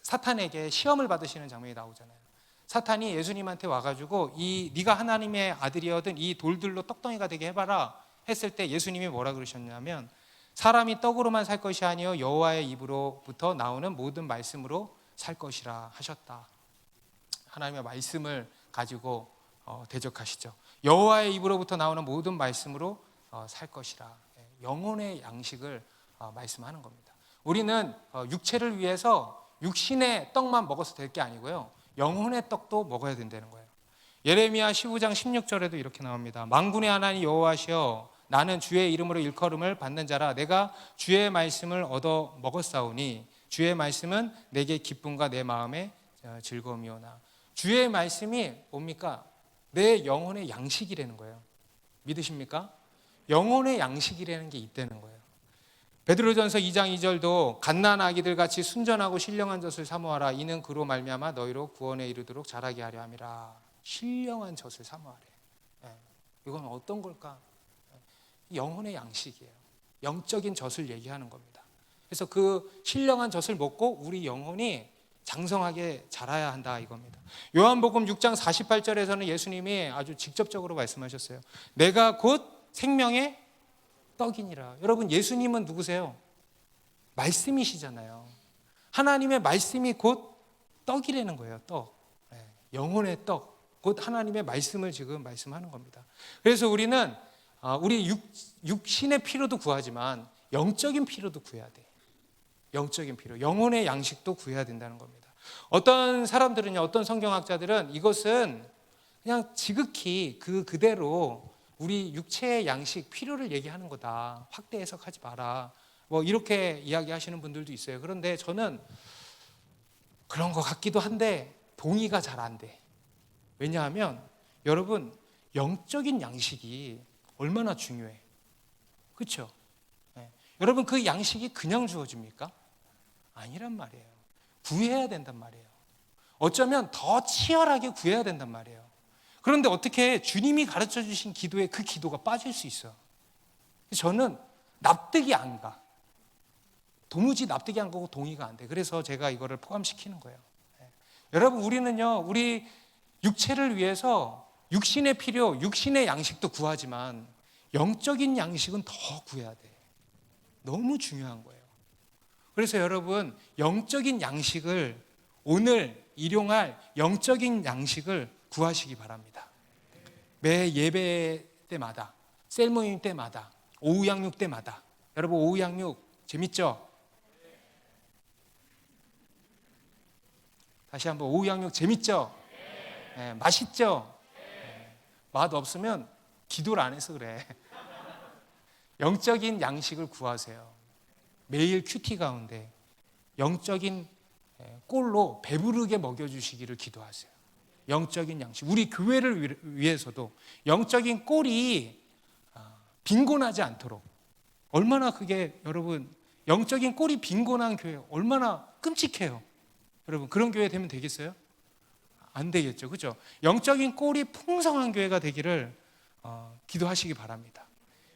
사탄에게 시험을 받으시는 장면이 나오잖아요. 사탄이 예수님한테 와가지고 네가 하나님의 아들이어든 이 돌들로 떡덩이가 되게 해봐라 했을 때 예수님이 뭐라 그러셨냐면, 사람이 떡으로만 살 것이 아니요 여호와의 입으로부터 나오는 모든 말씀으로 살 것이라 하셨다. 하나님의 말씀을 가지고 대적하시죠. 여호와의 입으로부터 나오는 모든 말씀으로 살 것이라. 영혼의 양식을 말씀하는 겁니다. 우리는 육체를 위해서 육신의 떡만 먹어서 될 게 아니고요, 영혼의 떡도 먹어야 된다는 거예요. 예레미야 15장 16절에도 이렇게 나옵니다. 만군의 하나님 여호와시여, 나는 주의 이름으로 일컬음을 받는 자라. 내가 주의 말씀을 얻어 먹었사오니 주의 말씀은 내게 기쁨과 내 마음의 즐거움이오나. 주의 말씀이 뭡니까? 내 영혼의 양식이라는 거예요. 믿으십니까? 영혼의 양식이라는 게 있다는 거예요. 베드로전서 2장 2절도 갓난 아기들 같이 순전하고 신령한 젖을 사모하라. 이는 그로 말미암아 너희로 구원에 이르도록 자라게 하려 함이라. 신령한 젖을 사모하래. 이건 어떤 걸까? 영혼의 양식이에요. 영적인 젖을 얘기하는 겁니다. 그래서 그 신령한 젖을 먹고 우리 영혼이 장성하게 자라야 한다 이겁니다. 요한복음 6장 48절에서는 예수님이 아주 직접적으로 말씀하셨어요. 내가 곧 생명의 떡이니라. 여러분, 예수님은 누구세요? 말씀이시잖아요. 하나님의 말씀이 곧 떡이라는 거예요. 떡. 영혼의 떡. 곧 하나님의 말씀을 지금 말씀하는 겁니다. 그래서 우리는 우리 육신의 필요도 구하지만 영적인 필요도 구해야 돼. 영적인 필요, 영혼의 양식도 구해야 된다는 겁니다. 어떤 사람들은요, 어떤 성경학자들은 이것은 그냥 지극히 그대로 우리 육체의 양식, 필요를 얘기하는 거다. 확대 해석하지 마라. 뭐 이렇게 이야기하시는 분들도 있어요. 그런데 저는 그런 것 같기도 한데 동의가 잘 안 돼. 왜냐하면 여러분, 영적인 양식이 얼마나 중요해. 그렇죠? 여러분, 그 양식이 그냥 주어집니까? 아니란 말이에요. 구해야 된단 말이에요. 어쩌면 더 치열하게 구해야 된단 말이에요. 그런데 어떻게 주님이 가르쳐 주신 기도에 그 기도가 빠질 수 있어요? 저는 납득이 안 가. 도무지 납득이 안 가고 동의가 안 돼. 그래서 제가 이거를 포함시키는 거예요. 여러분, 우리는요, 우리 육체를 위해서 육신의 필요, 육신의 양식도 구하지만 영적인 양식은 더 구해야 돼. 너무 중요한 거예요. 그래서 여러분, 영적인 양식을, 오늘 일용할 영적인 양식을 구하시기 바랍니다. 매 예배 때마다, 셀 모임 때마다, 오후 양육 때마다. 여러분, 오후 양육 재밌죠? 다시 한번, 오후 양육 재밌죠? 네, 맛있죠? 네, 맛 없으면 기도를 안 해서 그래. 영적인 양식을 구하세요. 매일 큐티 가운데 영적인 꼴로 배부르게 먹여주시기를 기도하세요. 영적인 양식. 우리 교회를 위해서도 영적인 꼴이 빈곤하지 않도록. 얼마나 그게, 여러분, 영적인 꼴이 빈곤한 교회 얼마나 끔찍해요. 여러분, 그런 교회 되면 되겠어요? 안 되겠죠. 그렇죠? 영적인 꼴이 풍성한 교회가 되기를 기도하시기 바랍니다.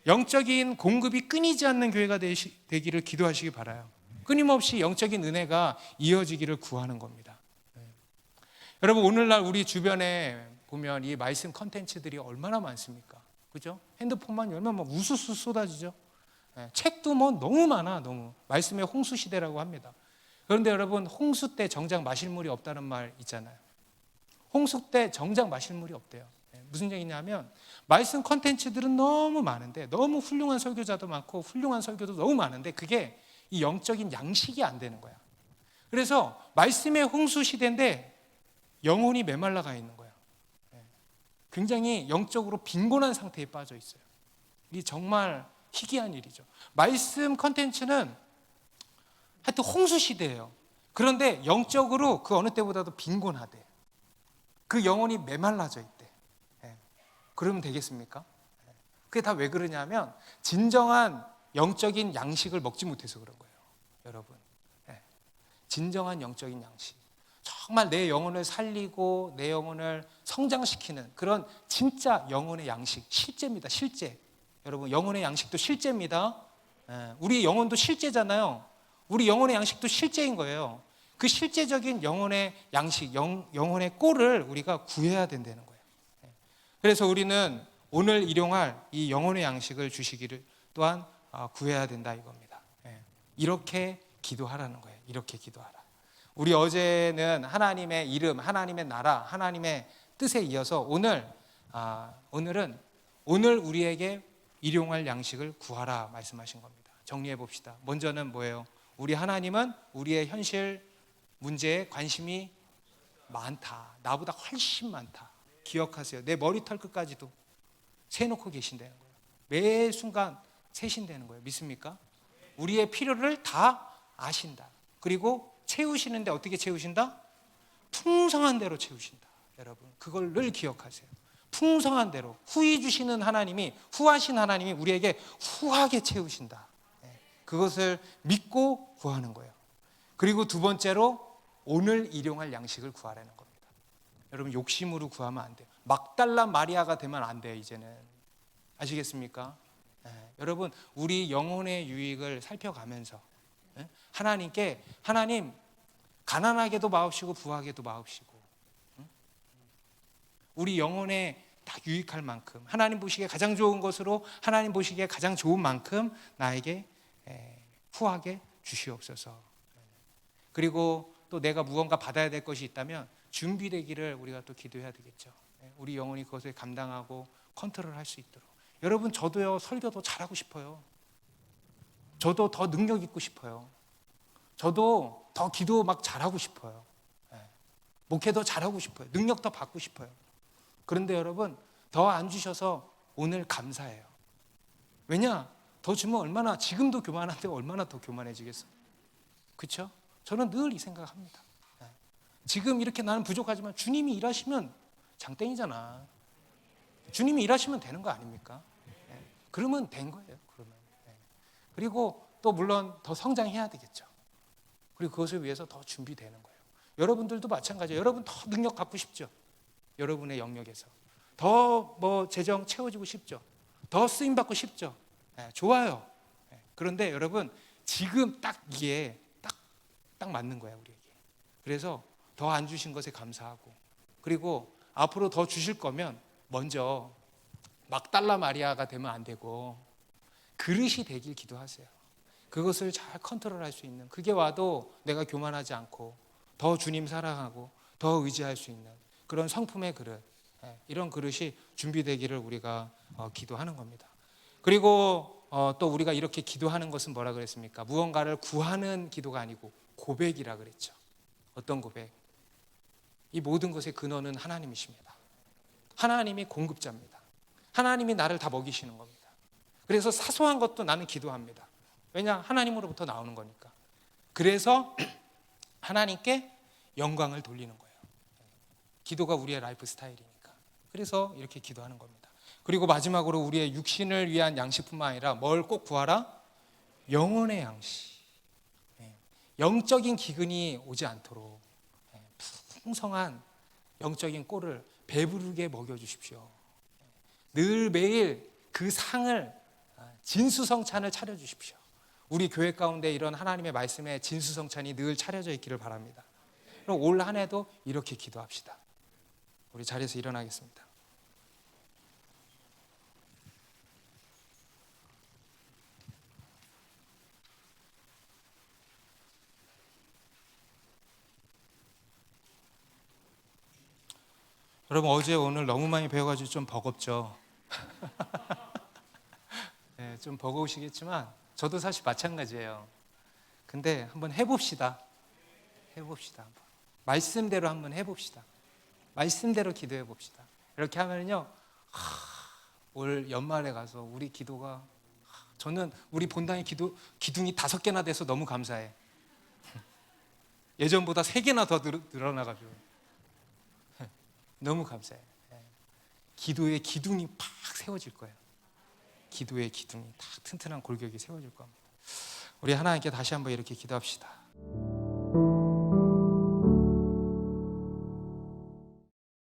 영적인 공급이 끊이지 않는 교회가 되기를 기도하시기 바라요. 끊임없이 영적인 은혜가 이어지기를 구하는 겁니다. 여러분, 오늘날 우리 주변에 보면 이 말씀 컨텐츠들이 얼마나 많습니까? 그죠? 핸드폰만 열면 막 우수수 쏟아지죠. 책도 뭐 너무 많아. 너무. 말씀의 홍수 시대라고 합니다. 그런데 여러분, 홍수 때 정작 마실 물이 없다는 말 있잖아요. 홍수 때 정작 마실 물이 없대요. 무슨 얘기냐면, 말씀 컨텐츠들은 너무 많은데, 너무 훌륭한 설교자도 많고 훌륭한 설교도 너무 많은데, 그게 이 영적인 양식이 안 되는 거야. 그래서 말씀의 홍수 시대인데 영혼이 메말라가 있는 거야. 굉장히 영적으로 빈곤한 상태에 빠져 있어요. 이 정말 희귀한 일이죠. 말씀 컨텐츠는 하여튼 홍수 시대예요. 그런데 영적으로 그 어느 때보다도 빈곤하대. 그 영혼이 메말라져 있대. 그러면 되겠습니까? 그게 다 왜 그러냐면 진정한 영적인 양식을 먹지 못해서 그런 거예요. 여러분, 진정한 영적인 양식, 정말 내 영혼을 살리고 내 영혼을 성장시키는 그런 진짜 영혼의 양식, 실제입니다. 실제. 여러분, 영혼의 양식도 실제입니다. 우리 영혼도 실제잖아요. 우리 영혼의 양식도 실제인 거예요. 그 실제적인 영혼의 양식, 영혼의 꼴을 우리가 구해야 된다는 거예요. 그래서 우리는 오늘 일용할 이 영혼의 양식을 주시기를 또한 구해야 된다 이겁니다. 이렇게 기도하라는 거예요. 이렇게 기도하라. 우리 어제는 하나님의 이름, 하나님의 나라, 하나님의 뜻에 이어서 오늘은 오늘 우리에게 일용할 양식을 구하라 말씀하신 겁니다. 정리해 봅시다. 먼저는 뭐예요? 우리 하나님은 우리의 현실 문제에 관심이 많다. 나보다 훨씬 많다. 기억하세요. 내 머리털 끝까지도 세놓고 계신다는 거예요. 매 순간 세신다는 거예요. 믿습니까? 우리의 필요를 다 아신다. 그리고 채우시는데 어떻게 채우신다? 풍성한 대로 채우신다. 여러분 그걸 늘 기억하세요. 풍성한 대로 후히 후하신 하나님이 우리에게 후하게 채우신다. 그것을 믿고 구하는 거예요. 그리고 두 번째로 오늘 일용할 양식을 구하라는 겁니다. 여러분 욕심으로 구하면 안 돼요. 막달라 마리아가 되면 안 돼요. 이제는 아시겠습니까? 여러분 우리 영혼의 유익을 살펴가면서 하나님 가난하게도 마옵시고 부하게도 마옵시고 우리 영혼에 다 유익할 만큼 하나님 보시기에 가장 좋은 것으로 하나님 보시기에 가장 좋은 만큼 나에게 후하게 주시옵소서. 그리고 또 내가 무언가 받아야 될 것이 있다면 준비되기를 우리가 또 기도해야 되겠죠. 우리 영혼이 그것을 감당하고 컨트롤할 수 있도록. 여러분 저도요 설교도 잘하고 싶어요. 저도 더 능력 있고 싶어요. 저도 더 기도 막 잘하고 싶어요. 목회도 잘하고 싶어요. 능력 더 받고 싶어요. 그런데 여러분 더 안 주셔서 오늘 감사해요. 왜냐? 더 주면 얼마나 지금도 교만한데 얼마나 더 교만해지겠어. 그렇죠? 저는 늘 이 생각합니다. 지금 이렇게 나는 부족하지만 주님이 일하시면 장땡이잖아. 주님이 일하시면 되는 거 아닙니까? 그러면 된 거예요. 그리고 또 물론 더 성장해야 되겠죠. 그리고 그것을 위해서 더 준비되는 거예요. 여러분들도 마찬가지예요. 여러분 더 능력 갖고 싶죠. 여러분의 영역에서 더 재정 채워지고 싶죠. 더 쓰임 받고 싶죠. 좋아요. 그런데 여러분 지금 딱 이게 딱 맞는 거야 우리에게. 그래서 더 안 주신 것에 감사하고 그리고 앞으로 더 주실 거면 먼저 막달라 마리아가 되면 안 되고 그릇이 되길 기도하세요. 그것을 잘 컨트롤할 수 있는 그게 와도 내가 교만하지 않고 더 주님 사랑하고 더 의지할 수 있는 그런 성품의 그릇 이런 그릇이 준비되기를 우리가 기도하는 겁니다. 그리고 또 우리가 이렇게 기도하는 것은 뭐라 그랬습니까? 무언가를 구하는 기도가 아니고 고백이라 그랬죠. 어떤 고백? 이 모든 것의 근원은 하나님이십니다. 하나님이 공급자입니다. 하나님이 나를 다 먹이시는 겁니다. 그래서 사소한 것도 나는 기도합니다. 왜냐? 하나님으로부터 나오는 거니까. 그래서 하나님께 영광을 돌리는 거예요. 기도가 우리의 라이프 스타일이니까. 그래서 이렇게 기도하는 겁니다. 그리고 마지막으로 우리의 육신을 위한 양식뿐만 아니라 뭘 꼭 구하라? 영혼의 양식. 영적인 기근이 오지 않도록 풍성한 영적인 꼴을 배부르게 먹여주십시오. 늘 매일 그 상을 진수성찬을 차려주십시오. 우리 교회 가운데 이런 하나님의 말씀에 진수성찬이 늘 차려져 있기를 바랍니다. 그럼 올 한 해도 이렇게 기도합시다. 우리 자리에서 일어나겠습니다. 여러분 어제 오늘 너무 많이 배워가지고 좀 버겁죠. 네, 좀 버거우시겠지만 저도 사실 마찬가지예요. 근데 한번 해봅시다. 해봅시다. 말씀대로 한번 해봅시다. 말씀대로 기도해 봅시다. 이렇게 하면요, 올 연말에 가서 우리 기도가 저는 우리 본당의 기둥이 5개나 돼서 너무 감사해. 예전보다 3개나 더 늘어나가지고 너무 감사해. 기도의 기둥이 팍 세워질 거예요. 기도의 기둥이 탁 튼튼한 골격이 세워질 겁니다. 우리 하나님께 다시 한번 이렇게 기도합시다.